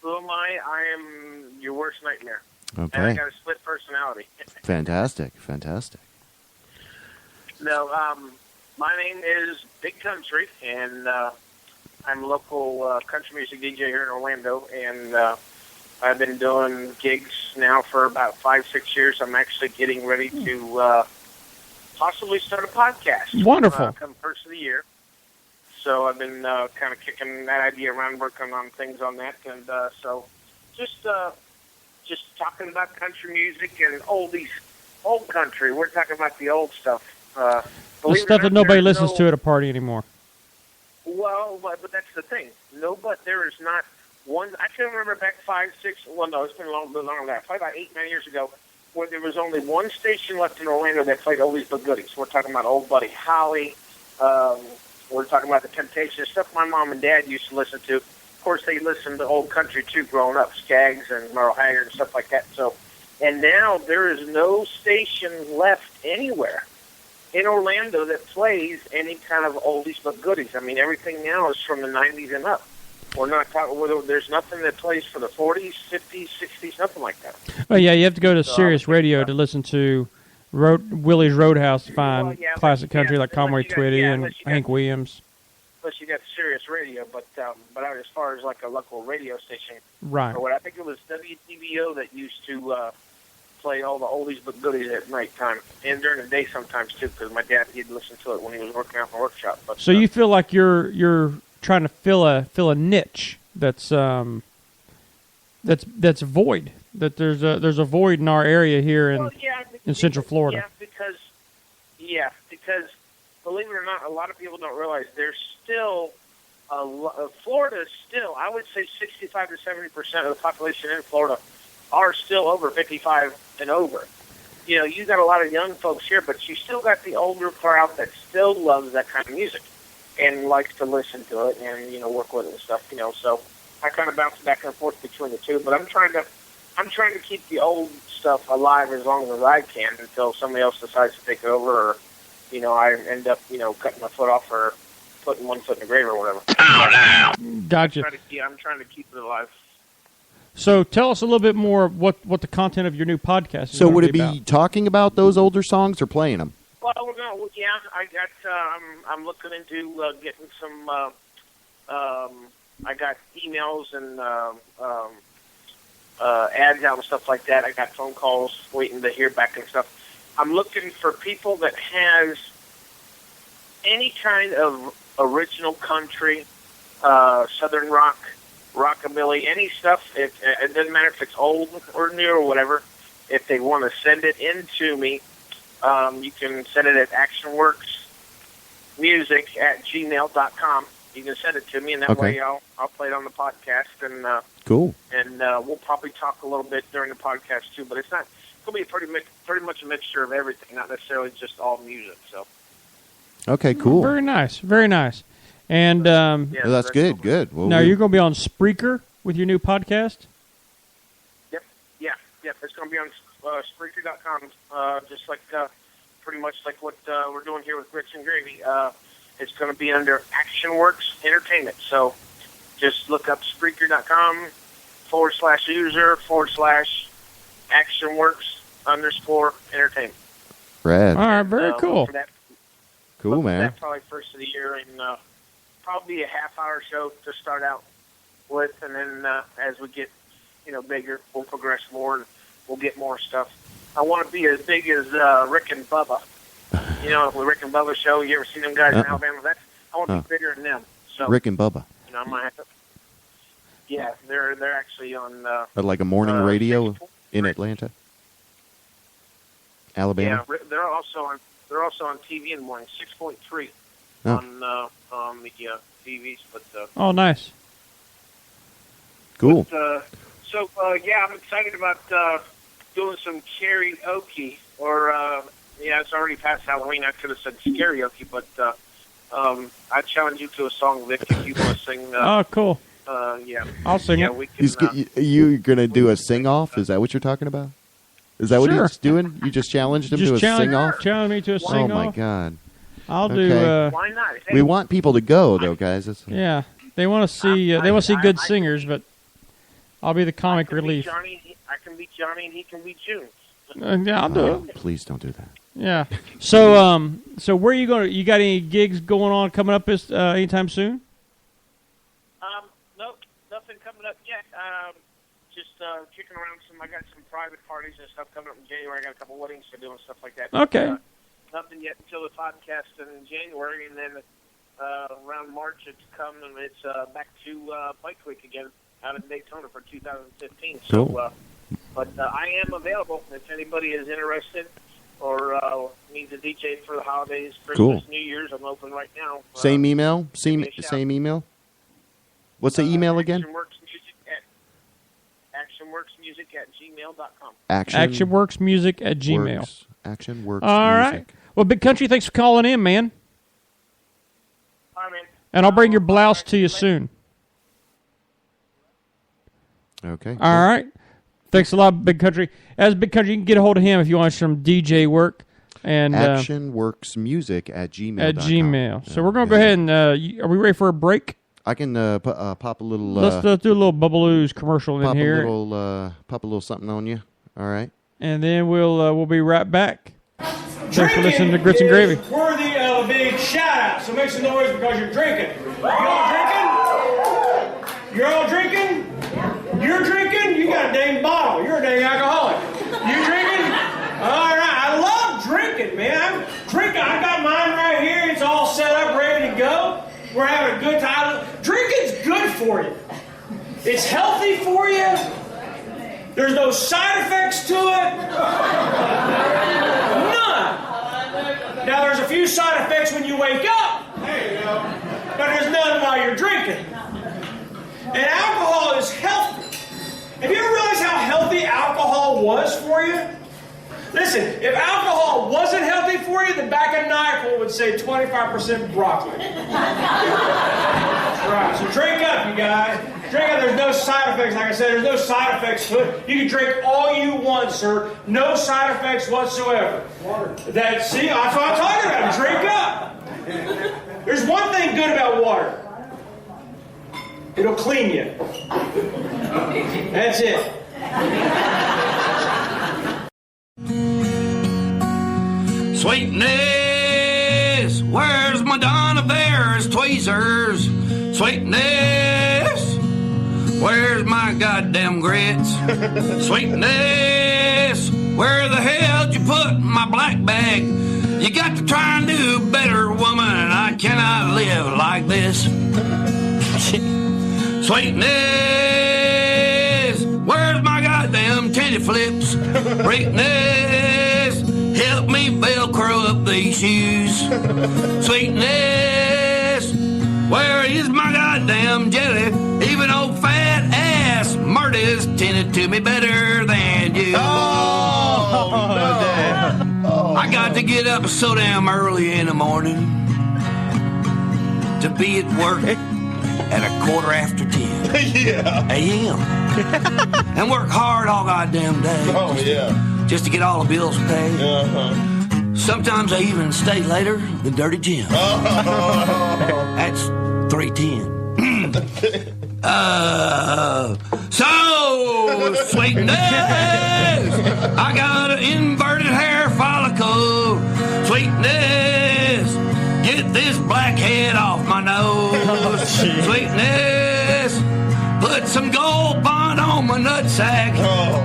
Speaker 9: Who am I? I am your worst nightmare.
Speaker 4: Okay.
Speaker 9: And I got a split personality.
Speaker 4: Fantastic.
Speaker 9: No, my name is Big Country, and I'm a local country music DJ here in Orlando, and I've been doing gigs now for about 5-6 years. I'm actually getting ready to possibly start a podcast.
Speaker 7: Wonderful.
Speaker 9: Come first of the year. So I've been kind of kicking that idea around, working on things on that, and so just talking about country music and old country. We're talking about the old stuff.
Speaker 7: The stuff that nobody listens to at a party anymore.
Speaker 9: Well, but that's the thing. There is not one. I can remember back 5, 6. Well, no, it's been a little bit longer than that. Probably about 8, 9 years ago, where there was only one station left in Orlando that played oldies but goodies. We're talking about Old Buddy Holly. We're talking about the Temptations, stuff my mom and dad used to listen to. Of course, they listened to old country too, growing up, Skaggs and Merle Haggard and stuff like that. So, and now there is no station left anywhere in Orlando that plays any kind of oldies but goodies. I mean, everything now is from the 90s and up. We're not talking. There's nothing that plays for the 40s, 50s, 60s, nothing like that.
Speaker 7: Oh yeah, you have to go to Sirius Radio to listen to Willie's Roadhouse to find classic country like Conway Twitty and Hank Williams.
Speaker 9: Unless you got Sirius Radio, but as far as like a local radio station,
Speaker 7: right?
Speaker 9: Or what I think it was WTBO that used to play all the oldies but goodies at nighttime and during the day sometimes too, because my dad he'd listen to it when he was working out in the workshop. But
Speaker 7: so you feel like you're trying to fill a niche that's void. That there's a void in our area here in Central Florida.
Speaker 9: Because believe it or not, a lot of people don't realize there's still Florida is still, I would say 65 to 70% of the population in Florida are still over 55 and over. You know, you got a lot of young folks here, but you still got the older crowd that still loves that kind of music and likes to listen to it and, you know, work with it and stuff, you know. So I kind of bounce back and forth between the two, but I'm trying to keep the old stuff alive as long as I can until somebody else decides to take it over, or, you know, I end up, you know, cutting my foot off or putting one foot in the grave or whatever.
Speaker 7: Gotcha.
Speaker 9: I'm trying to keep it alive.
Speaker 7: So tell us a little bit more what the content of your new podcast is.
Speaker 4: So would it be
Speaker 7: about.
Speaker 4: talking about those older songs or playing them?
Speaker 9: Well, no, yeah, I'm looking into getting some. I got emails and ads out and stuff like that. I got phone calls waiting to hear back and stuff. I'm looking for people that has any kind of original country, southern rock, rockabilly, any stuff. It doesn't matter if it's old or new or whatever. If they want to send it in to me, you can send it at actionworksmusic@gmail.com. You can send it to me, and that way I'll play it on the podcast. And
Speaker 4: cool.
Speaker 9: And we'll probably talk a little bit during the podcast too. But it's going to be pretty much a mixture of everything, not necessarily just all music. So.
Speaker 4: Okay, cool.
Speaker 7: Very nice, very nice. And
Speaker 4: well, that's good. Good. Well,
Speaker 7: now you're going to be on Spreaker with your new podcast.
Speaker 9: Yep. It's going to be on Spreaker.com, just like pretty much like what we're doing here with Grits and Gravy. It's going to be under ActionWorks Entertainment. So just look up Spreaker.com/user/ActionWorks_Entertainment.
Speaker 4: Rad.
Speaker 7: All right, very cool.
Speaker 4: Cool, man.
Speaker 9: That's probably first of the year, and probably a half-hour show to start out with, and then as we get, bigger, we'll progress more, and we'll get more stuff. I want to be as big as Rick and Bubba. The Rick and Bubba show. You ever seen them guys in Alabama? I want to be bigger than them. So
Speaker 4: Rick and Bubba.
Speaker 9: I might have to. Yeah, they're actually on.
Speaker 4: Like a morning radio in Atlanta. Alabama.
Speaker 9: Yeah, they're also on TV in the morning. 6.3 on the TVs. But
Speaker 7: oh, nice.
Speaker 4: Cool.
Speaker 9: But, yeah, I'm excited about doing some karaoke. Or it's already past Halloween. I could have said karaoke, but I challenge you to a song, Vic, if you want to sing.
Speaker 7: Oh, cool.
Speaker 9: Yeah,
Speaker 7: I'll sing it.
Speaker 9: We can,
Speaker 4: you gonna do a sing off? Is that what you're talking about? Is that what he's doing? You just challenged him to a sing off?
Speaker 7: Challenge me to a sing off.
Speaker 4: Oh my God!
Speaker 7: I'll do.
Speaker 9: Why not? Hey,
Speaker 4: We want people to go though, guys.
Speaker 7: Yeah, they want to see. They want to see good singers, but I'll be the comic relief.
Speaker 9: I can beat Johnny, and he can beat June.
Speaker 7: Yeah, I'll do it.
Speaker 4: Please don't do that.
Speaker 7: Yeah. So, so where are you going? You got any gigs going on coming up anytime soon?
Speaker 9: Nope, nothing coming up yet. Just kicking around I got some private parties and stuff coming up in January. I got a couple weddings to do and stuff like that.
Speaker 7: Okay.
Speaker 9: Nothing yet until the podcast in January, and then around March it's come and it's back to Bike Week again out in Daytona for 2015.
Speaker 4: Cool.
Speaker 9: So, but I am available if anybody is interested or needs a DJ for the holidays, Christmas, New Year's. I'm open right now.
Speaker 4: Same email? Same email? What's the email again?
Speaker 9: actionworksmusic@gmail.com.
Speaker 7: Actionworksmusic@gmail.
Speaker 4: Actionworks.
Speaker 7: All right. Well, Big Country, thanks for calling in, man.
Speaker 9: All right, man.
Speaker 7: And I'll bring your blouse to you soon.
Speaker 4: Okay.
Speaker 7: All right. Thanks a lot, Big Country. As Big Country, you can get a hold of him if you want some DJ work. And
Speaker 4: actionworksmusic@gmail.com.
Speaker 7: At Gmail. So we're going to go ahead and, are we ready for a break?
Speaker 4: I can pop a little...
Speaker 7: Let's do a little Bubbaloo's commercial in here.
Speaker 4: Pop a little something on you. All right.
Speaker 7: And then we'll be right back. Thanks for listening to Grits and Gravy.
Speaker 8: Worthy of a big shout-out. So make some noise because you're drinking. You all drinking? You're all drinking? You're drinking? You got a dang bottle. You're a dang alcoholic. You drinking? All right. I love drinking, man. I'm drinking. I got mine right here. It's all set up, ready to go. We're having a good time. Drinking's good for you. It's healthy for you. There's no side effects to it. None. Now, there's a few side effects when you wake up. There you go. But there's none while you're drinking. And alcohol is healthy. Have you ever realized how healthy alcohol was for you? Listen, if alcohol wasn't healthy for you, the back of NyQuil would say 25% broccoli. That's right. So drink up, you guys. Drink up. There's no side effects. Like I said, there's no side effects to it. You can drink all you want, sir. No side effects whatsoever. Water. That's what I'm talking about. Drink up. There's one thing good about water. It'll clean you. That's it.
Speaker 10: Sweetness, where's my Donna Bear's tweezers? Sweetness, where's my goddamn grits? Sweetness, where the hell did you put my black bag? You got to try and do better, woman. I cannot live like this. Sweetness, where's my goddamn titty flips? Sweetness, help me Velcro up these shoes. Sweetness, where is my goddamn jelly? Even old fat ass Marty's tended to me better than you. I got to get up so damn early in the morning to be at work at 10:15 a.m. and work hard all goddamn day.
Speaker 11: Oh, yeah.
Speaker 10: Just to get all the bills paid. Sometimes I even stay later than Dirty Jim. That's 3:10. So sweetness, I got an inverted hair follicle. Sweetness, get this blackhead off my nose. Sweetness, put some gold bond on my nutsack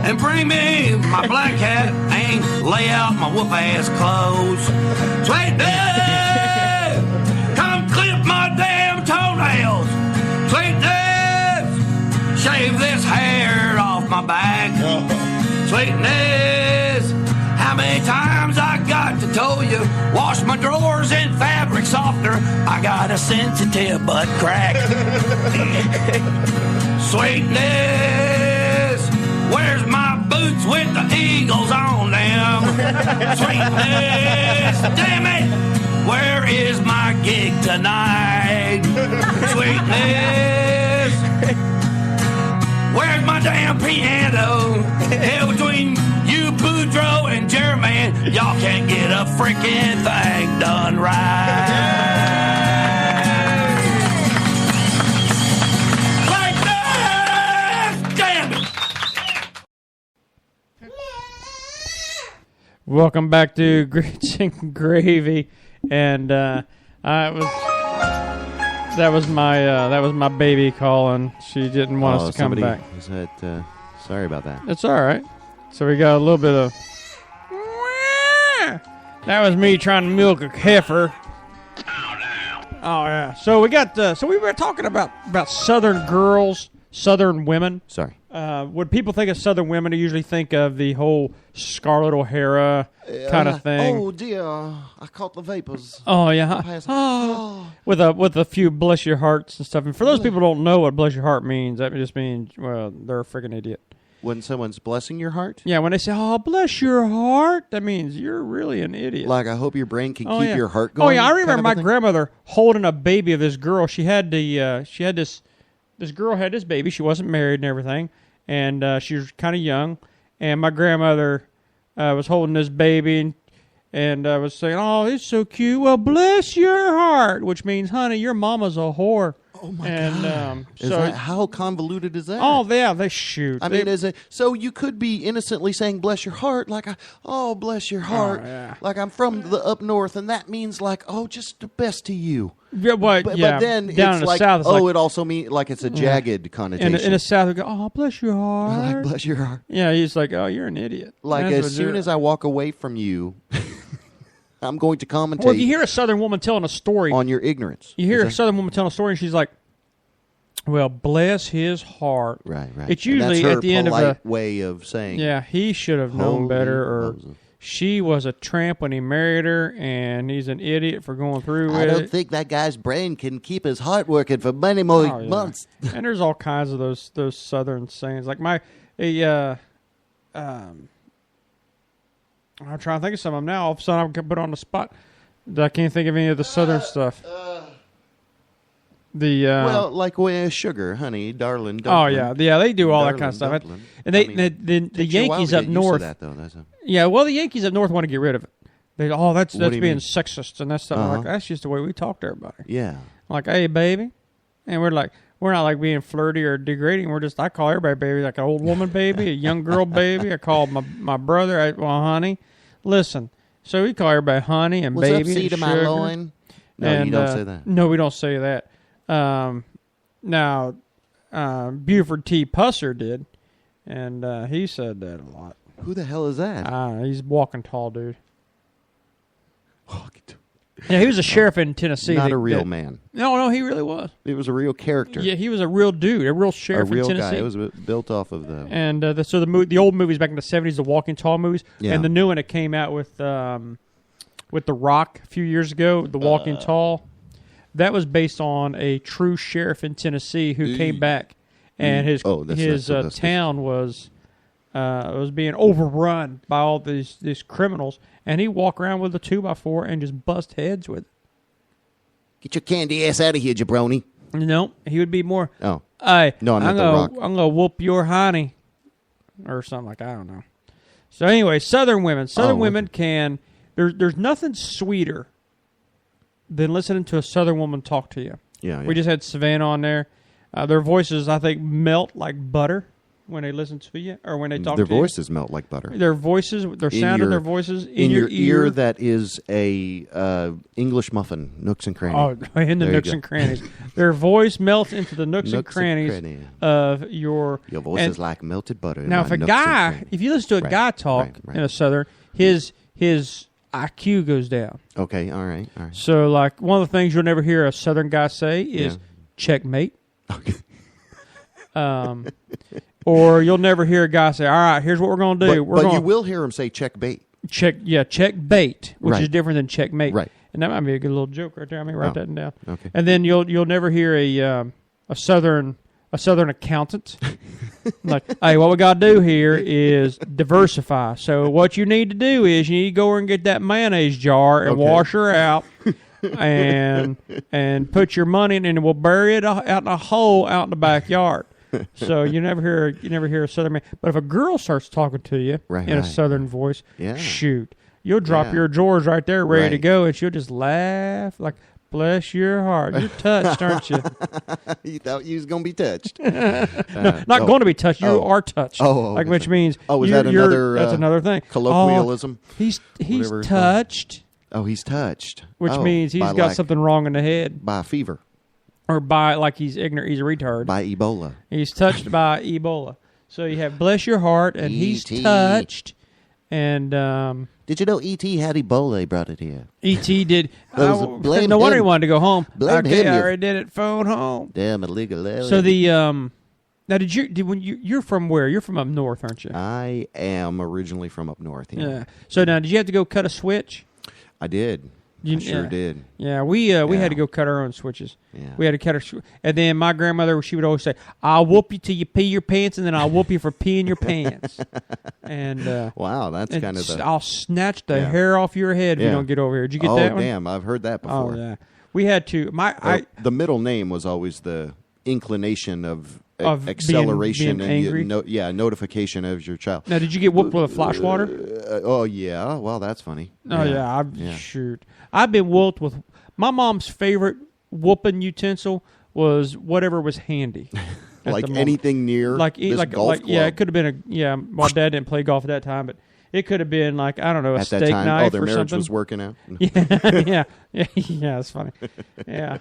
Speaker 10: and bring me my black hat and lay out my whoop-ass clothes. Sweetness, come clip my damn toenails. Sweetness, shave this hair off my back. Sweetness, how many times Wash my drawers in fabric softener. I got a sensitive butt crack. Sweetness, where's my boots with the eagles on them? Sweetness, damn it, where is my gig tonight? Sweetness, where's my damn piano? Hell, between you, Boudreaux, and Jeremy, y'all can't get a freaking thing done right. Like that! Damn it!
Speaker 7: Welcome back to Grits and Gravy, and that was my baby calling. She didn't want us to come back.
Speaker 4: Sorry about that.
Speaker 7: It's all right. So we got a little bit of. That was me trying to milk a heifer. Oh yeah. So we got. So we were talking about Southern girls, Southern women.
Speaker 4: Sorry.
Speaker 7: When people think of Southern women, they usually think of the whole Scarlett O'Hara kind of thing.
Speaker 4: Oh dear, I caught the vapors.
Speaker 7: Oh yeah. With a few bless your hearts and stuff. And for those people who don't know what bless your heart means, that just means they're a freaking idiot.
Speaker 4: When someone's blessing your heart?
Speaker 7: Yeah, when they say, "Oh, bless your heart," that means you're really an idiot.
Speaker 4: Like, I hope your brain can keep your heart going.
Speaker 7: Oh yeah, I remember my grandmother holding a baby of this girl. She had this girl had this baby. She wasn't married and everything, and she was kind of young. And my grandmother was holding this baby and was saying, "Oh, it's so cute. Well, bless your heart," which means, "Honey, your mama's a whore."
Speaker 4: Oh my God! How convoluted is that?
Speaker 7: Oh yeah, they shoot.
Speaker 4: I mean, so you could be innocently saying "bless your heart," like, "Oh, bless your heart," like I'm from the up north, and that means like, "Oh, just the best to you."
Speaker 7: Yeah, but
Speaker 4: then
Speaker 7: down
Speaker 4: it's
Speaker 7: in
Speaker 4: like,
Speaker 7: the South,
Speaker 4: it also means like it's a jagged connotation.
Speaker 7: In the South, we go, "Oh, bless your heart."
Speaker 4: Like, bless your heart.
Speaker 7: Yeah, he's like, "Oh, you're an idiot."
Speaker 4: Like, as soon as I walk away from you, I'm going to commentate.
Speaker 7: Well, if you hear a Southern woman telling a story
Speaker 4: on your ignorance,
Speaker 7: you hear a Southern woman telling a story, and she's like, "Well, bless his heart."
Speaker 4: Right.
Speaker 7: It's usually at the end of a
Speaker 4: way of saying,
Speaker 7: "Yeah, he should have known better," or "She was a tramp when he married her, and he's an idiot for going through with it."
Speaker 4: I don't think that guy's brain can keep his heart working for many more months.
Speaker 7: And there's all kinds of those Southern sayings. Like I'm trying to think of some of them now. All of a sudden, I'm put on the spot. I can't think of any of the Southern stuff.
Speaker 4: Well, like sugar, honey, darling.
Speaker 7: Dumpling. They do all that kind of stuff. And the Yankees up north. Yeah, well, the Yankees up north want to get rid of it. That's being sexist and that stuff. Like, that's just the way we talk to everybody.
Speaker 4: Yeah,
Speaker 7: like, "Hey, baby," and we're not like being flirty or degrading. I call everybody baby, like an old woman baby, a young girl baby. I call my brother, honey. Listen, so we call everybody honey and
Speaker 4: What's
Speaker 7: baby.
Speaker 4: Up,
Speaker 7: and
Speaker 4: to my loin? No, you don't say that.
Speaker 7: No, we don't say that. Now, Buford T. Pusser did, and he said that a lot.
Speaker 4: Who the hell is that?
Speaker 7: He's walking tall, dude. Yeah, he was a sheriff in Tennessee.
Speaker 4: Not a real man.
Speaker 7: No, he really was.
Speaker 4: It was a real character.
Speaker 7: Yeah, he was a real dude, a real sheriff in Tennessee.
Speaker 4: Guy. It was built off of the...
Speaker 7: And the old movies back in the 70s, the Walking Tall movies, and the new one that came out with The Rock a few years ago, The Walking Tall, that was based on a true sheriff in Tennessee who came back, and his town was being overrun by all these criminals, and he walked around with a 2x4 and just bust heads with it.
Speaker 4: Get your candy ass out of here, jabroni.
Speaker 7: No, he would be more.
Speaker 4: Oh,
Speaker 7: hey,
Speaker 4: no, I'm
Speaker 7: gonna whoop your honey, or something like that. I don't know. So anyway, Southern women. Women can. There's nothing sweeter than listening to a Southern woman talk to you.
Speaker 4: Yeah.
Speaker 7: We just had Savannah on there. Their voices, I think, melt like butter when they listen to you or when they talk to you.
Speaker 4: Their voices melt like butter.
Speaker 7: Their voices, their sound of their voices in your ear.
Speaker 4: That is a English muffin, nooks and crannies.
Speaker 7: Oh, in the nooks and crannies. Their voice melts into the nooks and crannies of your...
Speaker 4: Your voice is like melted butter.
Speaker 7: Now, if you listen to a guy talk in a Southern, his IQ goes down.
Speaker 4: Okay, all right.
Speaker 7: So, like, one of the things you'll never hear a Southern guy say is checkmate.
Speaker 4: Okay.
Speaker 7: Or you'll never hear a guy say, "All right, here's what we're going to do."
Speaker 4: But you will hear him say check bait.
Speaker 7: check bait, which
Speaker 4: Right.
Speaker 7: is different than checkmate.
Speaker 4: Right.
Speaker 7: And that might be a good little joke right there. I mean, write that down.
Speaker 4: Okay.
Speaker 7: And then you'll never hear a southern accountant like, hey, what we got to do here is diversify. So what you need to do is you need to go over and get that mayonnaise jar and wash her out. and put your money in, and we'll bury it out in a hole out in the backyard. So you never hear a southern man. But if a girl starts talking to you in a southern voice, shoot, you'll drop your drawers right there, ready to go, and she'll just laugh like, bless your heart, you're touched, aren't you?
Speaker 4: You thought you was gonna be touched.
Speaker 7: Not going to be touched. You are touched. Which means
Speaker 4: is that another?
Speaker 7: That's another thing.
Speaker 4: Colloquialism.
Speaker 7: He's touched.
Speaker 4: Oh, he's touched.
Speaker 7: Which means he's got something wrong in the head.
Speaker 4: By a fever.
Speaker 7: Or by, like he's ignorant, he's a retard.
Speaker 4: By Ebola.
Speaker 7: He's touched by Ebola. So you have bless your heart, and he's touched. And
Speaker 4: did you know E.T. had Ebola? He brought it here.
Speaker 7: E.T. did.
Speaker 4: No
Speaker 7: wonder he wanted to go home.
Speaker 4: Blame him.
Speaker 7: I already did it. Phone home.
Speaker 4: Damn illegal.
Speaker 7: So the now you're from where? You're from up north, aren't you?
Speaker 4: I am originally from up north.
Speaker 7: Yeah. So now, did you have to go cut a switch?
Speaker 4: I did. I sure did.
Speaker 7: Yeah, we had to go cut our own switches.
Speaker 4: Yeah.
Speaker 7: We had to cut our and then my grandmother, she would always say, "I'll whoop you till you pee your pants, and then I'll whoop you for peeing your pants." And
Speaker 4: wow, that's kind of the.
Speaker 7: I'll snatch the hair off your head if you don't get over here. Did you get that one?
Speaker 4: Oh, damn! I've heard that before.
Speaker 7: Oh yeah, we had to.
Speaker 4: The middle name was always the inclination of
Speaker 7: being
Speaker 4: acceleration
Speaker 7: angry?
Speaker 4: and notification of your child.
Speaker 7: Now, did you get whooped with a flash water?
Speaker 4: Oh yeah, well that's funny.
Speaker 7: Oh yeah, shoot. I've been whooped with. My mom's favorite whooping utensil was whatever was handy.
Speaker 4: Like anything near golf club.
Speaker 7: Yeah, it could have been my dad didn't play golf at that time, but it could have been like, I don't know, a steak knife or something.
Speaker 4: Oh, their marriage was working out.
Speaker 7: yeah, it's funny. Yeah.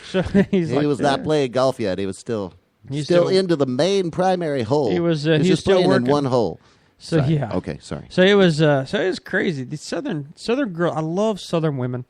Speaker 7: So
Speaker 4: he was not playing golf yet. He was still into the main primary hole.
Speaker 7: He was
Speaker 4: just
Speaker 7: still
Speaker 4: playing
Speaker 7: working
Speaker 4: in one hole.
Speaker 7: So
Speaker 4: sorry.
Speaker 7: yeah.
Speaker 4: Okay, sorry.
Speaker 7: So it was crazy. The southern girl. I love southern women.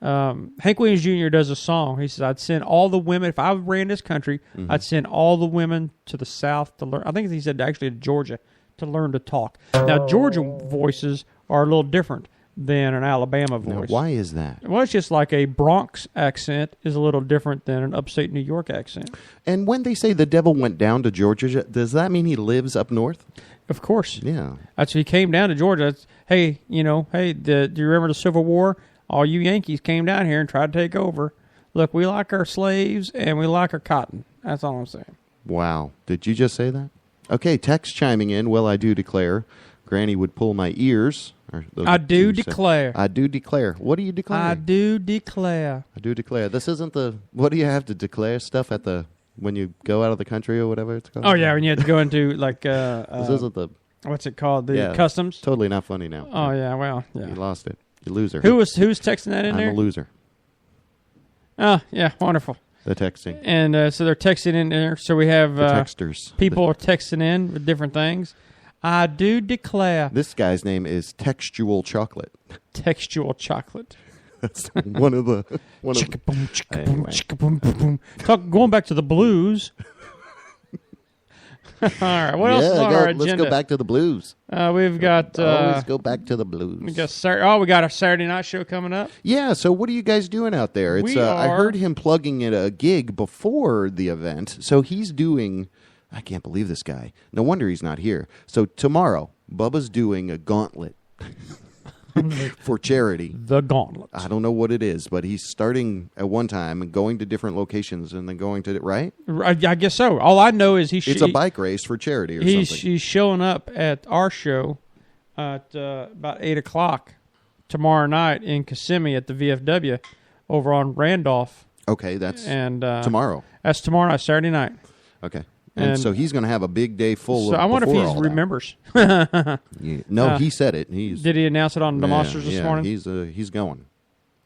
Speaker 7: Hank Williams Jr. does a song. He says, "I'd send all the women if I ran this country. I'd send all the women to the South to learn." I think he said actually to Georgia to learn to talk. Now Georgia voices are a little different than an Alabama voice.
Speaker 4: Now, why is that?
Speaker 7: Well, it's just like a Bronx accent is a little different than an upstate New York accent.
Speaker 4: And when they say the devil went down to Georgia, does that mean he lives up north?
Speaker 7: Of course.
Speaker 4: Yeah.
Speaker 7: That's he came down to Georgia. Do you remember the Civil War? All you Yankees came down here and tried to take over. Look, we like our slaves and we like our cotton. That's all I'm saying.
Speaker 4: Wow. Did you just say that? Okay, text chiming in. Well, I do declare. Granny would pull my ears.
Speaker 7: I do declare.
Speaker 4: I do declare. What do you declare?
Speaker 7: I do declare.
Speaker 4: I do declare. This isn't the. What do you have to declare stuff at the when you go out of the country or whatever it's called?
Speaker 7: Oh yeah, when you have to go into like.
Speaker 4: This isn't the.
Speaker 7: What's it called? The customs.
Speaker 4: Totally not funny now.
Speaker 7: Oh yeah, well yeah.
Speaker 4: You lost it. You loser.
Speaker 7: Who's texting that in there?
Speaker 4: I'm a loser.
Speaker 7: Oh yeah, wonderful.
Speaker 4: The texting.
Speaker 7: And so they're texting in there. So we have
Speaker 4: the texters.
Speaker 7: People are texting in with different things. I do declare.
Speaker 4: This guy's name is Textual Chocolate.
Speaker 7: Textual Chocolate.
Speaker 4: That's one of the.
Speaker 7: Chicka boom, chicka boom, chicka boom, boom, boom. Going back to the blues. All right, what else is on our agenda?
Speaker 4: Let's go back to the blues.
Speaker 7: We've got.
Speaker 4: Always go back to the blues.
Speaker 7: We got our Saturday night show coming up.
Speaker 4: Yeah. So what are you guys doing out there? It's. I heard him plugging in a gig before the event, so he's doing. I can't believe this guy. No wonder he's not here. So tomorrow, Bubba's doing a gauntlet for charity.
Speaker 7: The gauntlet.
Speaker 4: I don't know what it is, but he's starting at one time and going to different locations and then going to right.
Speaker 7: I guess so. All I know is
Speaker 4: it's a bike race for charity or something.
Speaker 7: He's showing up at our show at about 8:00 tomorrow night in Kissimmee at the VFW over on Randolph.
Speaker 4: Okay, that's tomorrow.
Speaker 7: That's tomorrow night, Saturday night.
Speaker 4: Okay. And so he's going to have a big day full of.
Speaker 7: So I wonder if he remembers.
Speaker 4: No, he said it. Did
Speaker 7: he announce it on the Monsters this morning?
Speaker 4: He's going.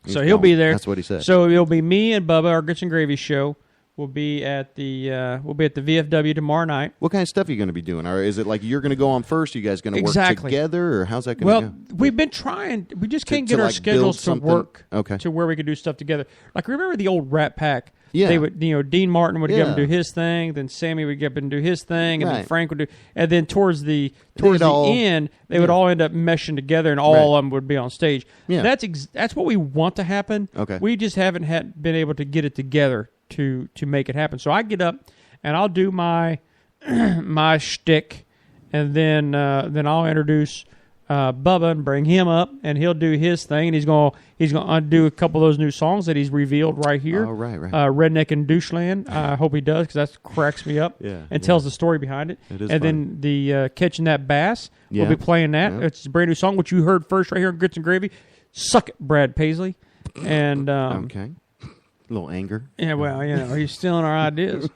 Speaker 7: So he'll be there.
Speaker 4: That's what he said.
Speaker 7: So it'll be me and Bubba, our Grits and Gravy show. We'll be at the VFW tomorrow night.
Speaker 4: What kind of stuff are you going to be doing? Or is it like you're going to go on first? Are you guys going to work together, or how's that going to go?
Speaker 7: Well, we've been trying. We just can't get our schedules to work
Speaker 4: to
Speaker 7: where we could do stuff together. Like, remember the old Rat Pack?
Speaker 4: Yeah.
Speaker 7: They would, Dean Martin would get up and do his thing, then Sammy would get up and do his thing, and then Frank would do, and then towards the end, they would all end up meshing together, and all of them would be on stage.
Speaker 4: Yeah.
Speaker 7: That's what we want to happen.
Speaker 4: Okay.
Speaker 7: We just haven't been able to get it together to make it happen. So I get up and I'll do my my shtick, and then I'll introduce Bubba and bring him up, and he'll do his thing, and he's gonna undo a couple of those new songs that he's revealed right here.
Speaker 4: Oh, right.
Speaker 7: Redneck and Doucheland. I hope he does, because that cracks me up and tells the story behind it.
Speaker 4: It is
Speaker 7: and
Speaker 4: funny.
Speaker 7: then the Catching That Bass, we'll be playing that. It's a brand new song, which you heard first right here on Grits and Gravy. Suck it, Brad Paisley. And
Speaker 4: okay. A little anger.
Speaker 7: Yeah, well, he's stealing our ideas.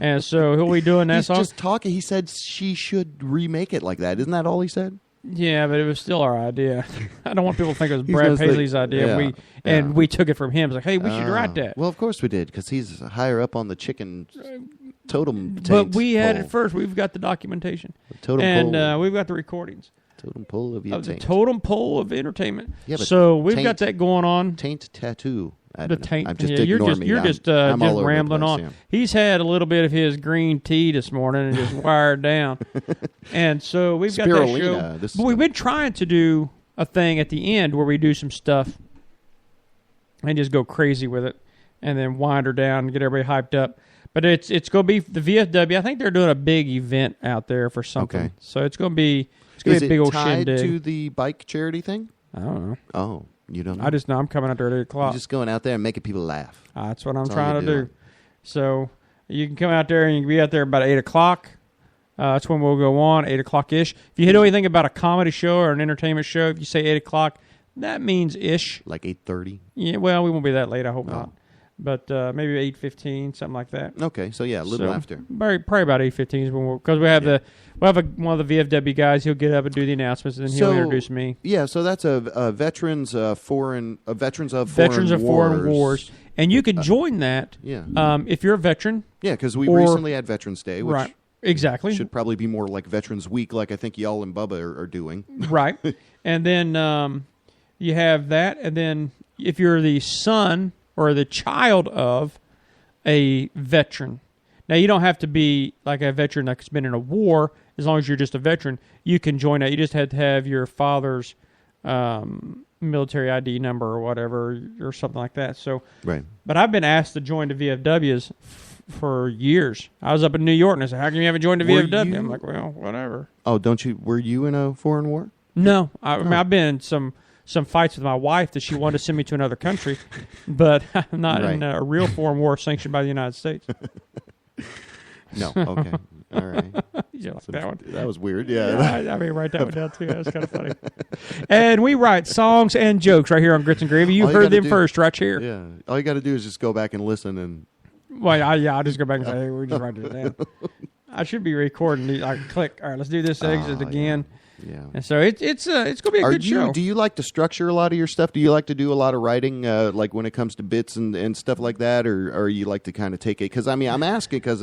Speaker 7: And so he'll be doing that
Speaker 4: He's
Speaker 7: song.
Speaker 4: just talking. He said she should remake it like that. Isn't that all he said?
Speaker 7: Yeah, but it was still our idea. I don't want people to think it was Brad Paisley's idea. We took it from him. It's like, hey, we should write that.
Speaker 4: Well, of course we did, because he's higher up on the chicken totem.
Speaker 7: But we had it first. We've got the documentation.
Speaker 4: Totem pole.
Speaker 7: We've got the recordings.
Speaker 4: Totem pole of your
Speaker 7: the
Speaker 4: taint.
Speaker 7: totem pole of entertainment.
Speaker 4: Yeah, but
Speaker 7: so we've got that going on.
Speaker 4: Taint tattoo.
Speaker 7: The taint.
Speaker 4: I'm just
Speaker 7: you're just rambling on.
Speaker 4: Yeah.
Speaker 7: He's had a little bit of his green tea this morning and just wired down. And so we've got that show. But we've been trying to do a thing at the end where we do some stuff and just go crazy with it, and then wind her down and get everybody hyped up. But it's going to be the VFW. I think they're doing a big event out there for something.
Speaker 4: Okay.
Speaker 7: So it's going to be a big old shindig.
Speaker 4: Is it tied to the bike charity thing?
Speaker 7: I don't know.
Speaker 4: Oh. You don't know?
Speaker 7: I just know I'm coming out there at 8 o'clock.
Speaker 4: You're just going out there and making people laugh.
Speaker 7: That's what I'm trying to do. So you can come out there and you can be out there about 8 o'clock. That's when we'll go on, 8 o'clock-ish. If you know anything about a comedy show or an entertainment show, if you say 8 o'clock, that means ish.
Speaker 4: Like 8:30?
Speaker 7: Yeah, well, we won't be that late. I hope not. But maybe 8:15, something like that.
Speaker 4: Okay, so yeah, a little after.
Speaker 7: Probably about 8:15 is when because we have one of the VFW guys. He'll get up and do the announcements, and then he'll introduce me.
Speaker 4: Yeah, so that's a veterans of foreign
Speaker 7: wars, and you can join that.
Speaker 4: Yeah.
Speaker 7: If you're a veteran.
Speaker 4: Yeah, because we recently had Veterans Day, which
Speaker 7: exactly
Speaker 4: should probably be more like Veterans Week, like I think y'all and Bubba are doing.
Speaker 7: Right, and then you have that, and then if you're the son or the child of a veteran. Now, you don't have to be like a veteran that's been in a war. As long as you're just a veteran, you can join that. You just had to have your father's military ID number or whatever, or something like that. So,
Speaker 4: right.
Speaker 7: But I've been asked to join the VFWs for years. I was up in New York, and I said, how come you haven't joined the VFW? I'm like, well, whatever.
Speaker 4: Oh, were you in a foreign war?
Speaker 7: No. I mean, I've been in some fights with my wife that she wanted to send me to another country, but I'm not in a real foreign war sanctioned by the United States.
Speaker 4: No, okay. All right.
Speaker 7: You like that one?
Speaker 4: That was weird, yeah.
Speaker 7: I mean, write that one down, too. That was kind of funny. And we write songs and jokes right here on Grits and Gravy. You heard them first right here.
Speaker 4: Yeah. All you got to do is just go back and listen. And
Speaker 7: well, I'll just go back and say, hey, we just write it down. I should be recording. I click. All right, let's do this exit again.
Speaker 4: Yeah.
Speaker 7: And so it's going to be a good show.
Speaker 4: Do you like to structure a lot of your stuff? Do you like to do a lot of writing, like when it comes to bits and stuff like that, or you like to kind of take it? Because I mean, I'm asking because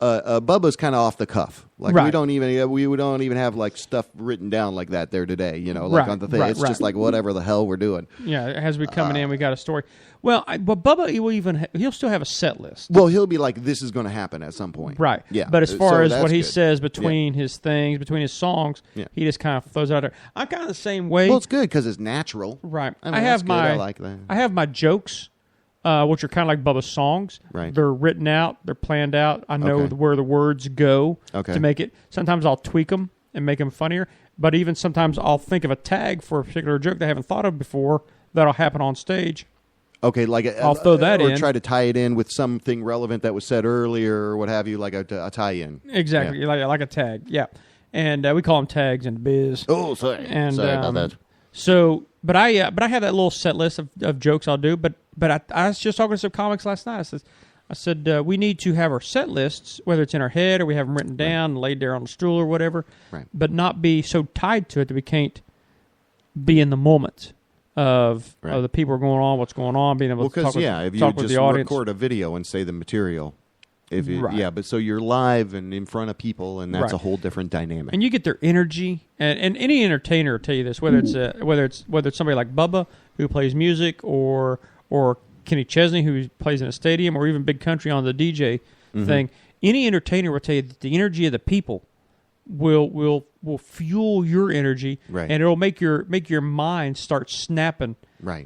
Speaker 4: Bubba's kind of off the cuff. Like we don't even have like stuff written down like that there today. Like on the thing. It's just like whatever the hell we're doing.
Speaker 7: Yeah, as we coming in, we got a story. Well, but Bubba he'll still have a set list.
Speaker 4: Well, he'll be like, this is going to happen at some point.
Speaker 7: Right.
Speaker 4: Yeah.
Speaker 7: But as far as what he says between his things, between his songs, he just kind of throws out there. I'm kind of the same way.
Speaker 4: Well, it's good because it's natural.
Speaker 7: Right.
Speaker 4: I mean, I like that.
Speaker 7: I have my jokes, which are kind of like Bubba's songs.
Speaker 4: Right.
Speaker 7: They're written out. They're planned out. I know where the words go to make it. Sometimes I'll tweak them and make them funnier. But even sometimes I'll think of a tag for a particular joke that I haven't thought of before that'll happen on stage.
Speaker 4: Okay, like
Speaker 7: I'll throw that in.
Speaker 4: Or try to tie it in with something relevant that was said earlier or what have you, like a tie-in.
Speaker 7: Exactly, like a tag, yeah. And we call them tags in the biz.
Speaker 4: Oh, sorry. Sorry about that.
Speaker 7: So, but I have that little set list of jokes I'll do. But I was just talking to some comics last night. I said we need to have our set lists, whether it's in our head or we have them written down, laid there on the stool or whatever, but not be so tied to it that we can't be in the moment of the people are going on, what's going on, being able to talk with the audience.
Speaker 4: If you just record a video and say the material, Yeah, but so you're live and in front of people, and that's a whole different dynamic.
Speaker 7: And you get their energy, and any entertainer will tell you this, whether it's somebody like Bubba who plays music, or Kenny Chesney who plays in a stadium, or even Big Country on the DJ thing. Any entertainer will tell you that the energy of the people will fuel your energy, and it'll make your mind start snapping,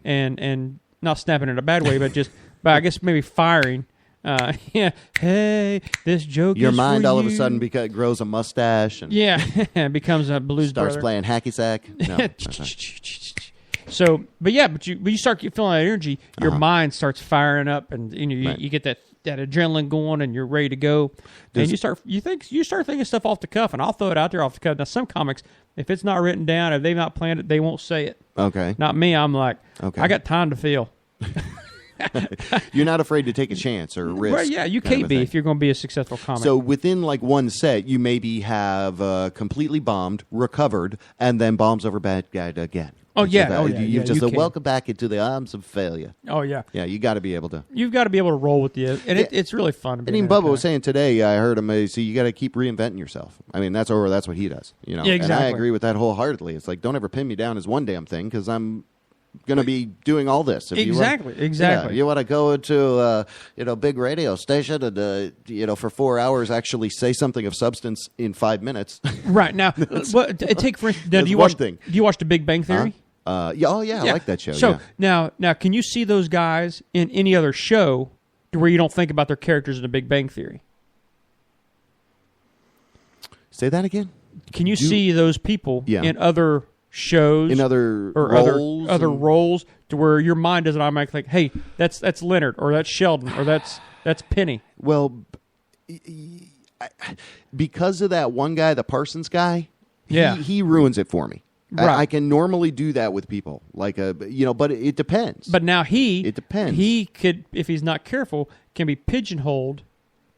Speaker 7: and not snapping in a bad way, but I guess maybe firing. Hey, this joke.
Speaker 4: Your
Speaker 7: is
Speaker 4: mind
Speaker 7: for
Speaker 4: all
Speaker 7: you.
Speaker 4: of a sudden grows a mustache, and
Speaker 7: becomes a blues
Speaker 4: starts
Speaker 7: brother.
Speaker 4: playing hacky sack. No.
Speaker 7: So, but you start feeling that energy. Your mind starts firing up, and you get that adrenaline going, and you're ready to go. And you start thinking stuff off the cuff, and I'll throw it out there off the cuff. Now, some comics, if it's not written down, if they've not planned it, they won't say it.
Speaker 4: Okay.
Speaker 7: Not me. I'm like, I got time to feel.
Speaker 4: You're not afraid to take a chance or risk.
Speaker 7: Well, yeah, you can't be if you're going to be a successful comic.
Speaker 4: So within like one set, you maybe have completely bombed, recovered, and then bombs over bad guy again.
Speaker 7: Oh yeah,
Speaker 4: you just said, welcome back into the arms of failure.
Speaker 7: Oh yeah,
Speaker 4: yeah. You got to be able to.
Speaker 7: You've got to be able to roll with the, and it's really fun.
Speaker 4: And even Bubba was saying today, I heard him say, you got to keep reinventing yourself. I mean, that's what he does. You know,
Speaker 7: yeah, exactly.
Speaker 4: And I agree with that wholeheartedly. It's like, don't ever pin me down as one damn thing, because I'm going to be doing all this. If
Speaker 7: exactly.
Speaker 4: Yeah, you want to go into big radio station and for 4 hours actually say something of substance in 5 minutes.
Speaker 7: Right now, take for instance. Do you watch The Big Bang Theory?
Speaker 4: I like that show.
Speaker 7: So now, can you see those guys in any other show to where you don't think about their characters in The Big Bang Theory?
Speaker 4: Say that again.
Speaker 7: Can you see those people in other shows,
Speaker 4: in other
Speaker 7: roles, other roles, to where your mind doesn't automatically think, "Hey, that's Leonard, or that's Sheldon, or that's Penny."
Speaker 4: Well, because of that one guy, the Parsons guy, he ruins it for me. Right. I can normally do that with people, but it depends.
Speaker 7: But now it
Speaker 4: depends.
Speaker 7: He could, if he's not careful, can be pigeonholed.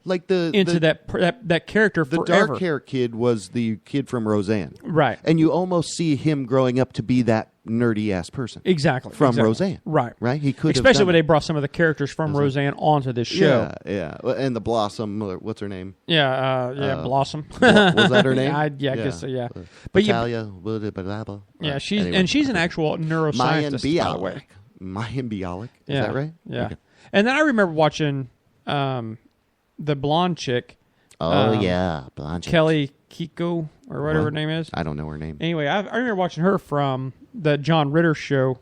Speaker 4: Like
Speaker 7: into that character
Speaker 4: the
Speaker 7: forever.
Speaker 4: Dark hair kid was the kid from Roseanne,
Speaker 7: right?
Speaker 4: And you almost see him growing up to be that nerdy ass person,
Speaker 7: exactly
Speaker 4: from Roseanne,
Speaker 7: right?
Speaker 4: He could,
Speaker 7: especially when they brought some of the characters from Roseanne onto this show.
Speaker 4: Yeah. And the Blossom, what's her name?
Speaker 7: Blossom.
Speaker 4: Was that her name?
Speaker 7: I guess so. Yeah,
Speaker 4: but
Speaker 7: she's an actual neuroscientist, by the way.
Speaker 4: Mayan Bialik, is that right?
Speaker 7: Yeah. Okay. And then I remember watching. The blonde chick.
Speaker 4: Blonde chick.
Speaker 7: Kelly Kiko, or whatever her name is.
Speaker 4: I don't know her name.
Speaker 7: Anyway, I remember watching her from the John Ritter show,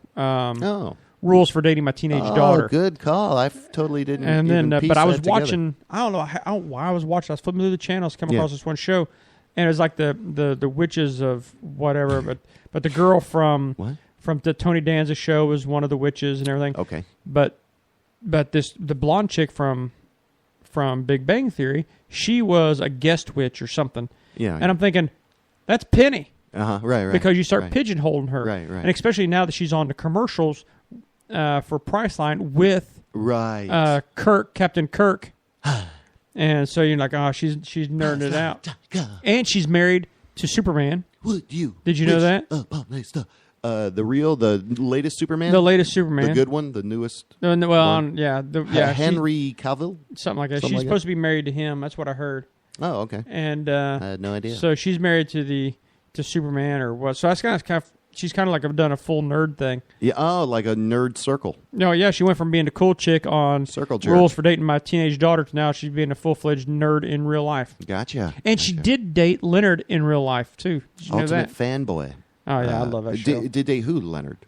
Speaker 7: Rules for Dating My Teenage Daughter.
Speaker 4: Oh, good call. I totally didn't
Speaker 7: And then,
Speaker 4: piece
Speaker 7: but I was
Speaker 4: that
Speaker 7: watching, I don't know why I was watching. I was flipping through the channels, come across this one show, and it was like the witches of whatever, but the girl from the Tony Danza show was one of the witches and everything.
Speaker 4: Okay.
Speaker 7: But the blonde chick from Big Bang Theory, she was a guest witch or something.
Speaker 4: Yeah.
Speaker 7: And I'm thinking, that's Penny.
Speaker 4: Right.
Speaker 7: Because you start pigeonholing her.
Speaker 4: Right.
Speaker 7: And especially now that she's on the commercials for Priceline with Captain Kirk. And so you're like, she's nerding it out. And she's married to Superman.
Speaker 4: Did you
Speaker 7: know that?
Speaker 4: The latest Superman?
Speaker 7: The latest Superman.
Speaker 4: The good one? The newest?
Speaker 7: Henry
Speaker 4: Cavill?
Speaker 7: Something like that. She's supposed to be married to him. That's what I heard.
Speaker 4: Oh, okay.
Speaker 7: And
Speaker 4: I had no idea.
Speaker 7: So she's married to Superman or what? So that's kind of she's kind of like I've done a full nerd thing.
Speaker 4: Yeah. Oh, like a nerd circle.
Speaker 7: No, yeah. She went from being a cool chick on
Speaker 4: Circle Jerk.
Speaker 7: Rules for Dating My Teenage Daughter to now she's being a full-fledged nerd in real life.
Speaker 4: Gotcha.
Speaker 7: And she did date Leonard in real life too. Did you know that?
Speaker 4: Fanboy.
Speaker 7: Oh yeah, I love that show.
Speaker 4: Did they who Leonard?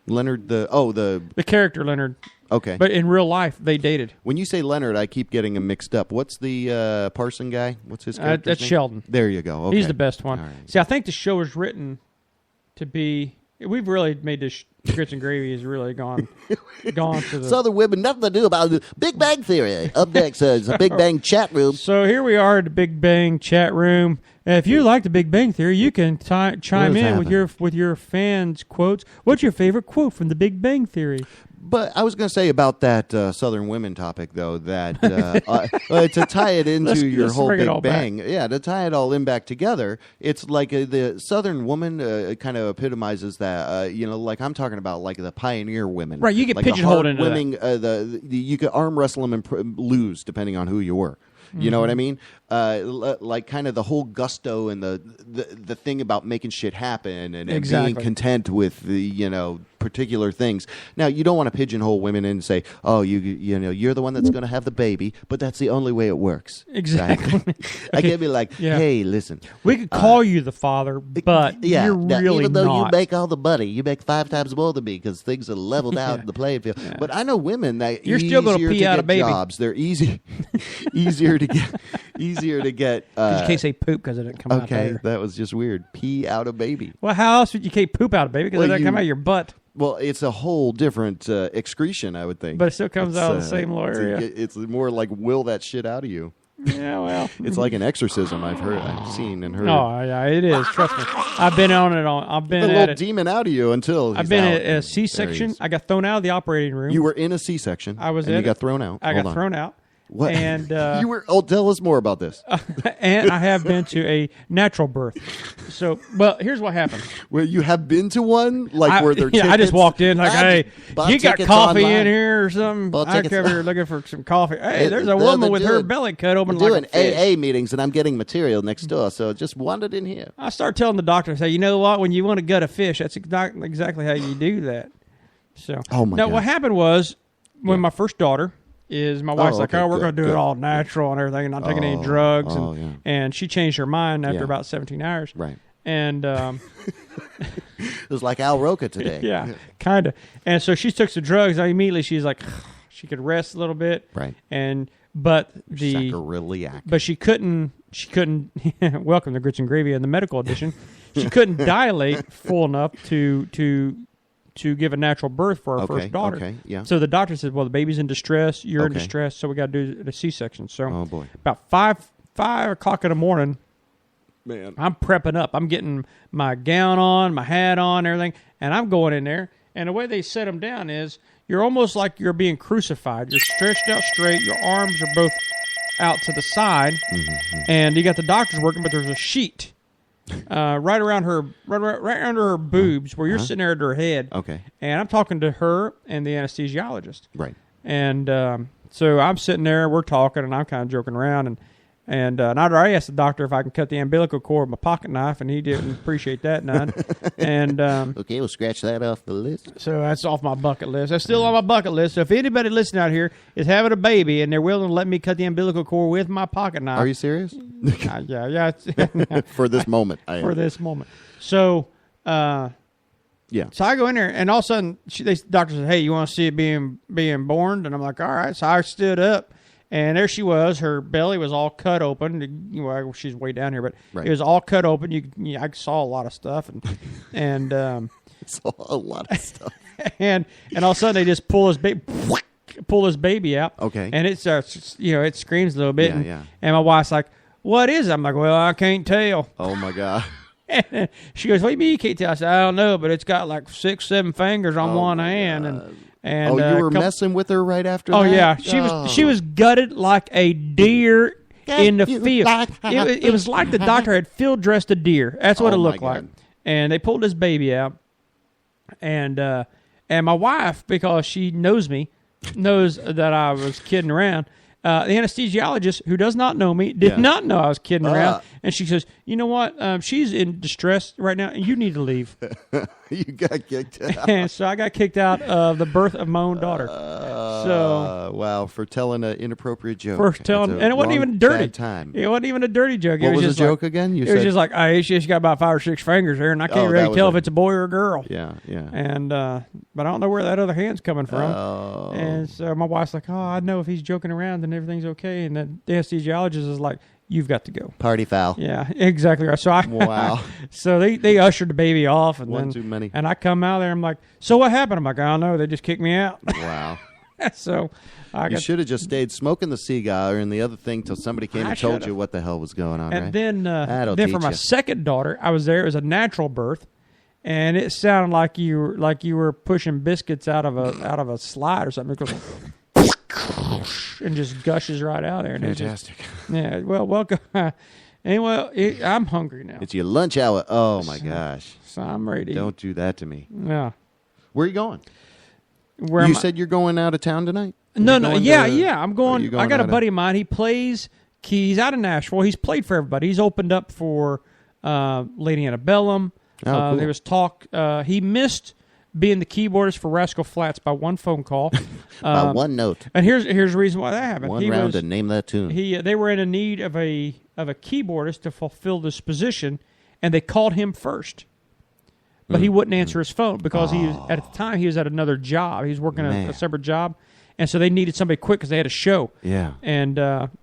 Speaker 4: Leonard the
Speaker 7: character Leonard.
Speaker 4: Okay.
Speaker 7: But in real life they dated.
Speaker 4: When you say Leonard, I keep getting him mixed up. What's the Parson guy? What's his character's
Speaker 7: That's
Speaker 4: name?
Speaker 7: Sheldon.
Speaker 4: There you go. Okay.
Speaker 7: He's the best one.
Speaker 4: Right.
Speaker 7: See, I think the show is written to be. We've really made this grits and gravy has really gone to the
Speaker 4: Southern women. Nothing to do about the Big Bang Theory. Up next is the Big Bang chat room.
Speaker 7: So here we are at the Big Bang chat room. If you like the Big Bang Theory, you can chime in with your fans' quotes. What's your favorite quote from the Big Bang Theory?
Speaker 4: But I was going to say about that Southern women topic, though, that to tie it into your whole Big Bang, to tie it all in back together, it's like the Southern woman kind of epitomizes that. Like I'm talking about, like the pioneer women,
Speaker 7: right? You get
Speaker 4: like
Speaker 7: pigeonholed into
Speaker 4: women. You could arm wrestle them and lose depending on who you were. You know what I mean? Like kind of the whole gusto and the thing about making shit happen and being content with the particular things. Now, you don't want to pigeonhole women and say, "Oh, you're the one that's going to have the baby," but that's the only way it works.
Speaker 7: Exactly.
Speaker 4: Right? I can't be like, "Hey, listen,
Speaker 7: we could call you the father, but you're really
Speaker 4: even though
Speaker 7: not.
Speaker 4: you make all the money, you make 5 times more than me because things are leveled out in the playing field." Yeah. But I know women that
Speaker 7: you're still going to pee out a baby.
Speaker 4: Jobs. They're easier to get.
Speaker 7: You can't say poop because it didn't come out there.
Speaker 4: Okay, that was just weird. Pee out a baby.
Speaker 7: Well, how else would you can't poop out a baby because it doesn't come out of your butt?
Speaker 4: Well, it's a whole different excretion, I would think.
Speaker 7: But it still comes out of the same little area.
Speaker 4: It's more like will that shit out of you.
Speaker 7: Yeah, well,
Speaker 4: it's like an exorcism. I've seen and heard.
Speaker 7: Oh, yeah, it is. Trust me, I've been on it. I've been
Speaker 4: a
Speaker 7: at
Speaker 4: little
Speaker 7: it.
Speaker 4: demon out of you until
Speaker 7: I've been at a C-section. I got thrown out of the operating room.
Speaker 4: You were in a C-section.
Speaker 7: I was.
Speaker 4: And you got thrown out.
Speaker 7: I got thrown out.
Speaker 4: What?
Speaker 7: And
Speaker 4: you were? Oh, tell us more about this.
Speaker 7: And I have been to a natural birth. So, well, here's what happened.
Speaker 4: Well, you have been to one, like where they're.
Speaker 7: Yeah, I just walked in like, "Hey, you got coffee
Speaker 4: online.
Speaker 7: in here or something?" I came here looking for some coffee. Hey, there's a woman with her belly cut open like a fish.
Speaker 4: AA meetings, and I'm getting material next door, so just wandered in here.
Speaker 7: I start telling the doctor, "Say, you know what? When you want to gut a fish, that's exactly how you do that." So,
Speaker 4: God.
Speaker 7: What happened was when my first daughter. My wife's we're going to do it all natural and everything, and not taking any drugs. And she changed her mind after about 17 hours.
Speaker 4: Right.
Speaker 7: And
Speaker 4: it was like Al Roca today.
Speaker 7: Yeah, kind of. And so she took some drugs. And immediately she's like, she could rest a little bit.
Speaker 4: Right.
Speaker 7: But she couldn't. Welcome to Grits and Gravy in the medical edition. She couldn't dilate full enough to give a natural birth for our first daughter.
Speaker 4: Okay, yeah.
Speaker 7: So the doctor said, "Well, the baby's in distress. You're in distress, so we got to do a C-section." So,
Speaker 4: oh boy,
Speaker 7: about 5 o'clock in the morning,
Speaker 4: man,
Speaker 7: I'm prepping up. I'm getting my gown on, my hat on, everything, and I'm going in there. And the way they set them down is you're almost like you're being crucified. You're stretched out straight. Your arms are both out to the side, and you got the doctors working, but there's a sheet. Right around her, right under her boobs, where you're sitting there at her head.
Speaker 4: Okay.
Speaker 7: And I'm talking to her and the anesthesiologist.
Speaker 4: Right.
Speaker 7: And so I'm sitting there, we're talking, and I'm kind of joking around, and I asked the doctor if I can cut the umbilical cord with my pocket knife, and he didn't appreciate that none. And
Speaker 4: okay, we'll scratch that off the list.
Speaker 7: So that's off my bucket list. That's still on my bucket list. So if anybody listening out here is having a baby and they're willing to let me cut the umbilical cord with my pocket knife,
Speaker 4: are you serious?
Speaker 7: Yeah.
Speaker 4: For this moment,
Speaker 7: this moment. So.
Speaker 4: Yeah.
Speaker 7: So I go in there, and all of a sudden, the doctor said, "Hey, you want to see it being born?" And I'm like, "All right." So I stood up, and there she was. Her belly was all cut open. She's way down here, but it was all cut open. I saw a lot of stuff, and
Speaker 4: saw a lot of stuff.
Speaker 7: and all of a sudden, they just pull this baby out.
Speaker 4: Okay.
Speaker 7: And it starts, it screams a little bit.
Speaker 4: Yeah.
Speaker 7: And my wife's like, "What is it?" I'm like, "Well, I can't tell."
Speaker 4: Oh my God.
Speaker 7: She goes, "What do you mean you can't tell?" I said, "I don't know, but it's got like 6, 7 fingers on one hand." And
Speaker 4: you were messing with her right after that?
Speaker 7: Oh, yeah. She was gutted like a deer in the field. It was like the doctor had field dressed a deer. That's what it looked like. And they pulled this baby out. And my wife, because she knows me, knows that I was kidding around. The anesthesiologist, who does not know me, did not know I was kidding around. And she says, "You know what? She's in distress right now, and you need to leave."
Speaker 4: You got kicked out.
Speaker 7: And so I got kicked out of the birth of my own daughter.
Speaker 4: Wow, for telling an inappropriate joke.
Speaker 7: And it wasn't even dirty.
Speaker 4: Time.
Speaker 7: It wasn't even a dirty joke.
Speaker 4: What
Speaker 7: was
Speaker 4: the joke again?
Speaker 7: It was just like, she's got about 5 or 6 fingers there, and I can't really tell if it's a boy or a girl.
Speaker 4: Yeah.
Speaker 7: And but I don't know where that other hand's coming from.
Speaker 4: Oh.
Speaker 7: And so my wife's like, "Oh, I know if he's joking around, then everything's okay." And then the anesthesiologist is like, "You've got to go."
Speaker 4: Party foul.
Speaker 7: Yeah, exactly right. So
Speaker 4: wow.
Speaker 7: So they ushered the baby off, and
Speaker 4: one too many.
Speaker 7: And I come out there, I'm like, "So what happened?" I'm like, "I don't know. They just kicked me out."
Speaker 4: Wow.
Speaker 7: So
Speaker 4: you should have just stayed smoking the cigar and the other thing till somebody came and told you what the hell was going on.
Speaker 7: And
Speaker 4: right?
Speaker 7: then for my second daughter, I was there. It was a natural birth, and it sounded like you were pushing biscuits out of a slide or something. It goes and just gushes right out there. And
Speaker 4: fantastic.
Speaker 7: Well, welcome. Anyway, I'm hungry now.
Speaker 4: It's your lunch hour. Oh my gosh.
Speaker 7: So I'm ready.
Speaker 4: Don't do that to me.
Speaker 7: Yeah.
Speaker 4: Where are you going? You said you're going out of town tonight?
Speaker 7: No. Yeah. I'm going. I got a buddy of mine. He plays he's out of Nashville. He's played for everybody. He's opened up for Lady Antebellum.
Speaker 4: Cool.
Speaker 7: There was talk. He missed being the keyboardist for Rascal Flatts by one phone call.
Speaker 4: By one note.
Speaker 7: And here's the reason why that happened.
Speaker 4: One round to name that tune.
Speaker 7: They were in a need of a keyboardist to fulfill this position, and they called him first. But he wouldn't answer his phone because he was, at the time he was at another job. He was working a separate job, and so they needed somebody quick because they had a show.
Speaker 4: Yeah.
Speaker 7: And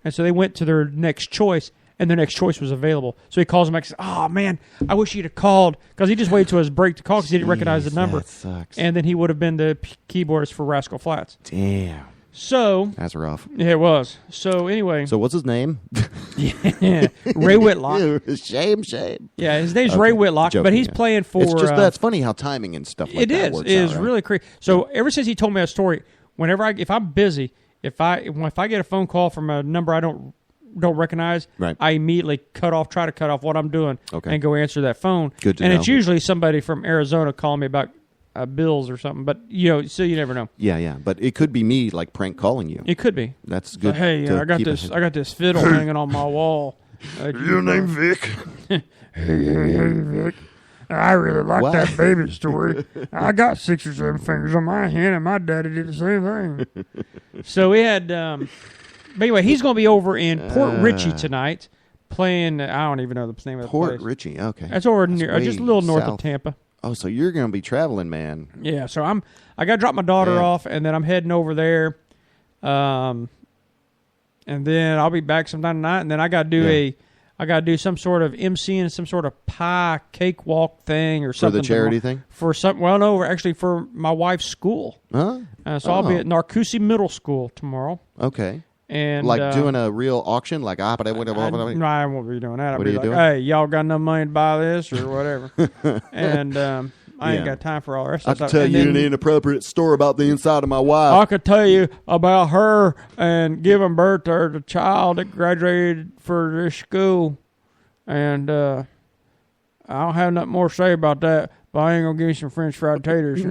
Speaker 7: so they went to their next choice, and their next choice was available. So he calls him back and says, "Oh man, I wish he'd have called," because he just waited till his break to call because he didn't recognize the number.
Speaker 4: That sucks.
Speaker 7: And then he would have been the keyboardist for Rascal Flatts.
Speaker 4: Damn.
Speaker 7: So
Speaker 4: that's rough.
Speaker 7: Yeah, it was. So anyway.
Speaker 4: So what's his name?
Speaker 7: Yeah, Ray Whitlock.
Speaker 4: Shame.
Speaker 7: Yeah, his name's Ray Whitlock, but he's playing for.
Speaker 4: It's just that's funny how timing and stuff like that works out. It is
Speaker 7: really crazy. So ever since he told me that story, whenever if I'm busy, if I get a phone call from a number I don't recognize, I immediately try to cut off what I'm doing, and go answer that phone.
Speaker 4: Good to know.
Speaker 7: And it's usually somebody from Arizona calling me about bills or something, but so you never know.
Speaker 4: Yeah, but it could be me like prank calling you.
Speaker 7: It could be.
Speaker 4: That's good.
Speaker 7: Hey, I got this fiddle hanging on my wall.
Speaker 3: Your name Vic?
Speaker 8: Hey, Vic. I really like that baby story. I got 6 or 7 fingers on my hand, and my daddy did the same thing.
Speaker 7: So we had, but anyway, he's going to be over in Port Richey tonight, playing. I don't even know the name of the place.
Speaker 4: Port Richey, okay.
Speaker 7: That's over near, just a little north of Tampa.
Speaker 4: Oh, so you're going to be traveling, man.
Speaker 7: Yeah, so I got to drop my daughter off, and then I'm heading over there, and then I'll be back sometime tonight, and then I got to do some sort of emceeing, some sort of pie cakewalk thing or something.
Speaker 4: For the charity thing?
Speaker 7: For something. Well, no, actually for my wife's school.
Speaker 4: Huh?
Speaker 7: So I'll be at Narcoossee Middle School tomorrow.
Speaker 4: Okay.
Speaker 7: And
Speaker 4: like doing a real auction, like
Speaker 7: no, I won't be doing that. I'll be like,
Speaker 4: doing?
Speaker 7: hey, y'all got enough money to buy this or whatever. And I ain't got time for all the rest of
Speaker 4: I
Speaker 7: that
Speaker 4: could tell you an inappropriate story about the inside of my wife.
Speaker 7: I could tell you about her and giving birth to the child that graduated for this school. And I don't have nothing more to say about that, but I ain't going to give you some French fried taters.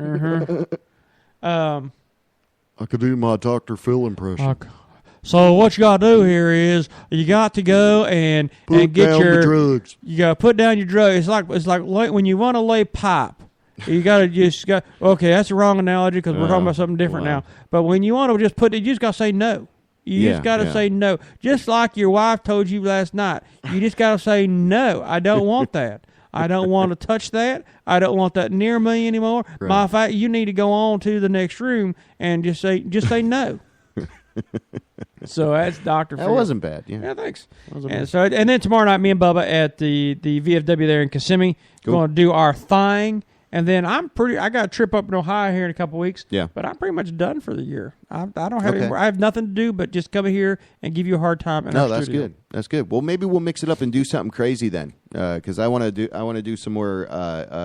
Speaker 4: I could do my Dr. Phil impression.
Speaker 7: Okay. So what you got to do here is you got to go and get
Speaker 4: down
Speaker 7: your
Speaker 4: the drugs.
Speaker 7: You got to put down your drugs. It's like when you want to lay pipe. You got to okay. That's the wrong analogy because we're talking about something different now. But when you want to you just got to say no. You just got to say no. Just like your wife told you last night. You just got to say no. I don't want that. I don't want to touch that. I don't want that near me anymore.
Speaker 4: Right.
Speaker 7: Matter of fact, you need to go on to the next room and just say no. So that's Dr.
Speaker 4: That wasn't bad. Yeah,
Speaker 7: thanks. And then tomorrow night, me and Bubba at the VFW there in Kissimmee, going to do our thing. And then I got a trip up in Ohio here in a couple weeks.
Speaker 4: Yeah.
Speaker 7: But I'm pretty much done for the year. I don't have I have nothing to do but just come here and give you a hard time.
Speaker 4: That's good. That's good. Well, maybe we'll mix it up and do something crazy then, because I want to do some more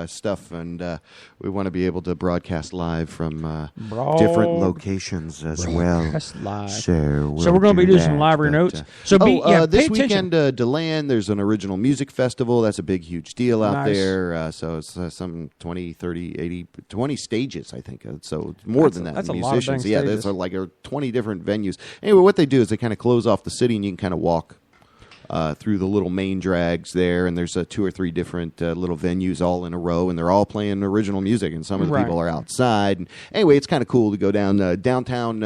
Speaker 4: stuff, and we want to be able to broadcast live from different locations as well.
Speaker 7: Live.
Speaker 4: So
Speaker 7: we're going to be doing some library notes. So
Speaker 4: this
Speaker 7: pay
Speaker 4: weekend, DeLand, there's an original music festival. That's a big, huge deal out there. So it's some 20, 30, 80, 20 stages, I think. So more than that.
Speaker 7: That's
Speaker 4: musicians.
Speaker 7: A lot of
Speaker 4: yeah, there's like 20 different venues. Anyway, what they do is they kind of close off the city, and you can kind of walk through the little main drags there, and there's 2 or 3 different little venues all in a row, and they're all playing original music, and some of the people are outside. And anyway, it's kind of cool to go down downtown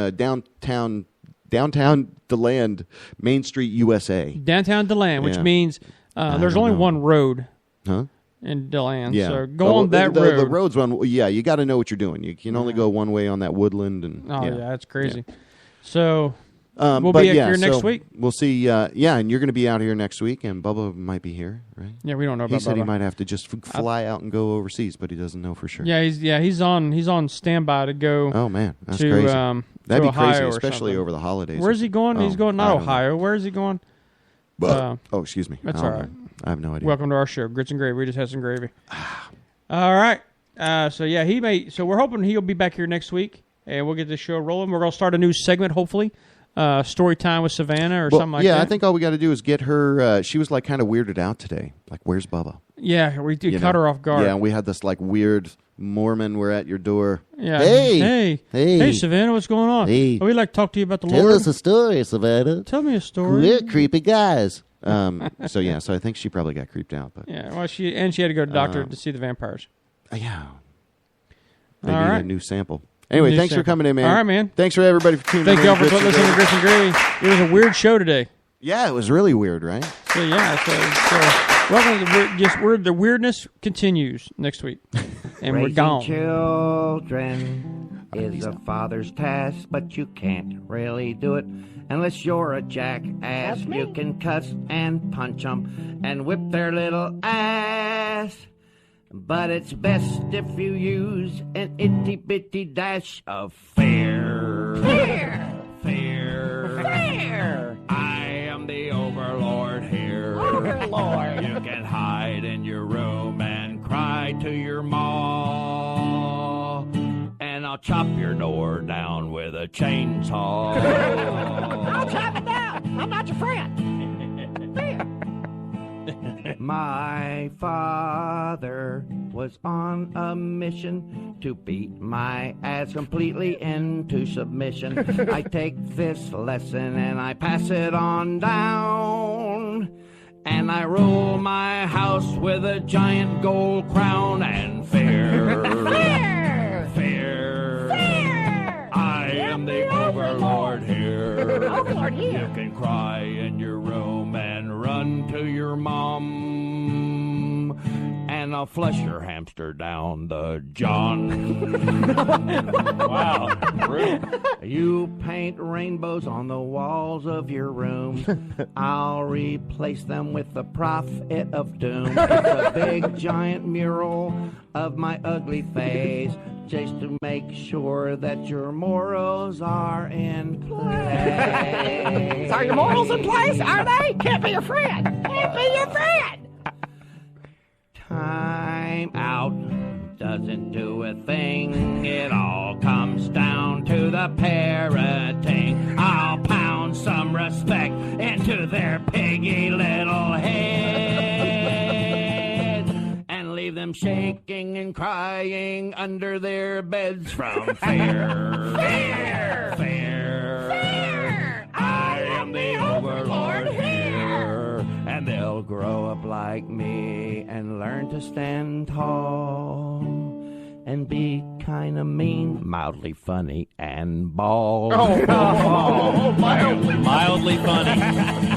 Speaker 4: DeLand, Main Street, USA.
Speaker 7: Downtown DeLand, which means there's only one road.
Speaker 4: Huh?
Speaker 7: In DeLand,
Speaker 4: yeah.
Speaker 7: So on that road.
Speaker 4: The road's one. Yeah, you got to know what you're doing. You can only go one way on that woodland, and
Speaker 7: that's crazy. Yeah. So
Speaker 4: we'll
Speaker 7: be here next week.
Speaker 4: We'll see. And you're going to be out here next week, and Bubba might be here, right?
Speaker 7: Yeah, we don't know about Bubba.
Speaker 4: He said he might have to just fly out and go overseas, but he doesn't know for sure.
Speaker 7: Yeah, he's on standby to go.
Speaker 4: Oh man, that's
Speaker 7: to,
Speaker 4: crazy. That'd be
Speaker 7: Ohio
Speaker 4: crazy, especially over the holidays.
Speaker 7: Where's he going? He's going not Ohio.
Speaker 4: Know.
Speaker 7: Where is he going?
Speaker 4: Excuse me.
Speaker 7: That's all right.
Speaker 4: I have no idea.
Speaker 7: Welcome to our show, Grits and Gravy. We just had some gravy. All right. So we're hoping he'll be back here next week, and we'll get the show rolling. We're going to start a new segment, hopefully, story time with Savannah or something like that?
Speaker 4: Yeah, I think all we got to do is get her. She was like kind of weirded out today. Like, where's Bubba?
Speaker 7: Yeah, we did cut her off guard.
Speaker 4: Yeah, and we had this like weird Mormon. We're at your door.
Speaker 7: Yeah.
Speaker 4: Hey,
Speaker 7: Savannah, what's going on?
Speaker 4: Hey.
Speaker 7: We'd like to talk to you about the
Speaker 4: Tell
Speaker 7: Lord.
Speaker 4: us a story, Savannah.
Speaker 7: Tell me a story.
Speaker 4: We're creepy guys. So I think she probably got creeped out. But
Speaker 7: yeah, well, she had to go to the doctor to see the vampires.
Speaker 4: Yeah. They
Speaker 7: All
Speaker 4: need
Speaker 7: right.
Speaker 4: a new sample. Anyway, thanks for coming in, man.
Speaker 7: All right, man.
Speaker 4: Thanks for everybody for tuning in.
Speaker 7: Thank y'all for listening to Grits and Gravy. It was a weird show today.
Speaker 4: Yeah, it was really weird, right?
Speaker 7: So welcome to the weirdness continues next week, and we're gone.
Speaker 11: Children is a father's task, but you can't really do it unless you're a jackass. You can cuss and punch them and whip their little ass. But it's best if you use an itty-bitty dash of fear. Fear. I am the overlord here. Overlord. You can hide in your room and cry to your ma. And I'll chop your door down with a chainsaw. I'll chop it down. I'm not your friend. My father was on a mission to beat my ass completely into submission. I take this lesson and I pass it on down. And I rule my house with a giant gold crown and fear. Fear. I am the overlord here. You can cry in your room and run to your mom. And I'll flush your hamster down the John. Wow. You paint rainbows on the walls of your room. I'll replace them with the prophet of doom. It's a big giant mural of my ugly face, just to make sure that your morals are in place.
Speaker 6: Are your morals in place? Are they? Can't be your friend. Can't be your friend.
Speaker 11: Time out doesn't do a thing. It all comes down to the parenting. I'll pound some respect into their piggy little heads and leave them shaking and crying under their beds from fear. Fear. I am the overlord here. And they'll grow up like me and learn to stand tall and be kind of mean, mildly funny, and bald.
Speaker 12: Mildly funny.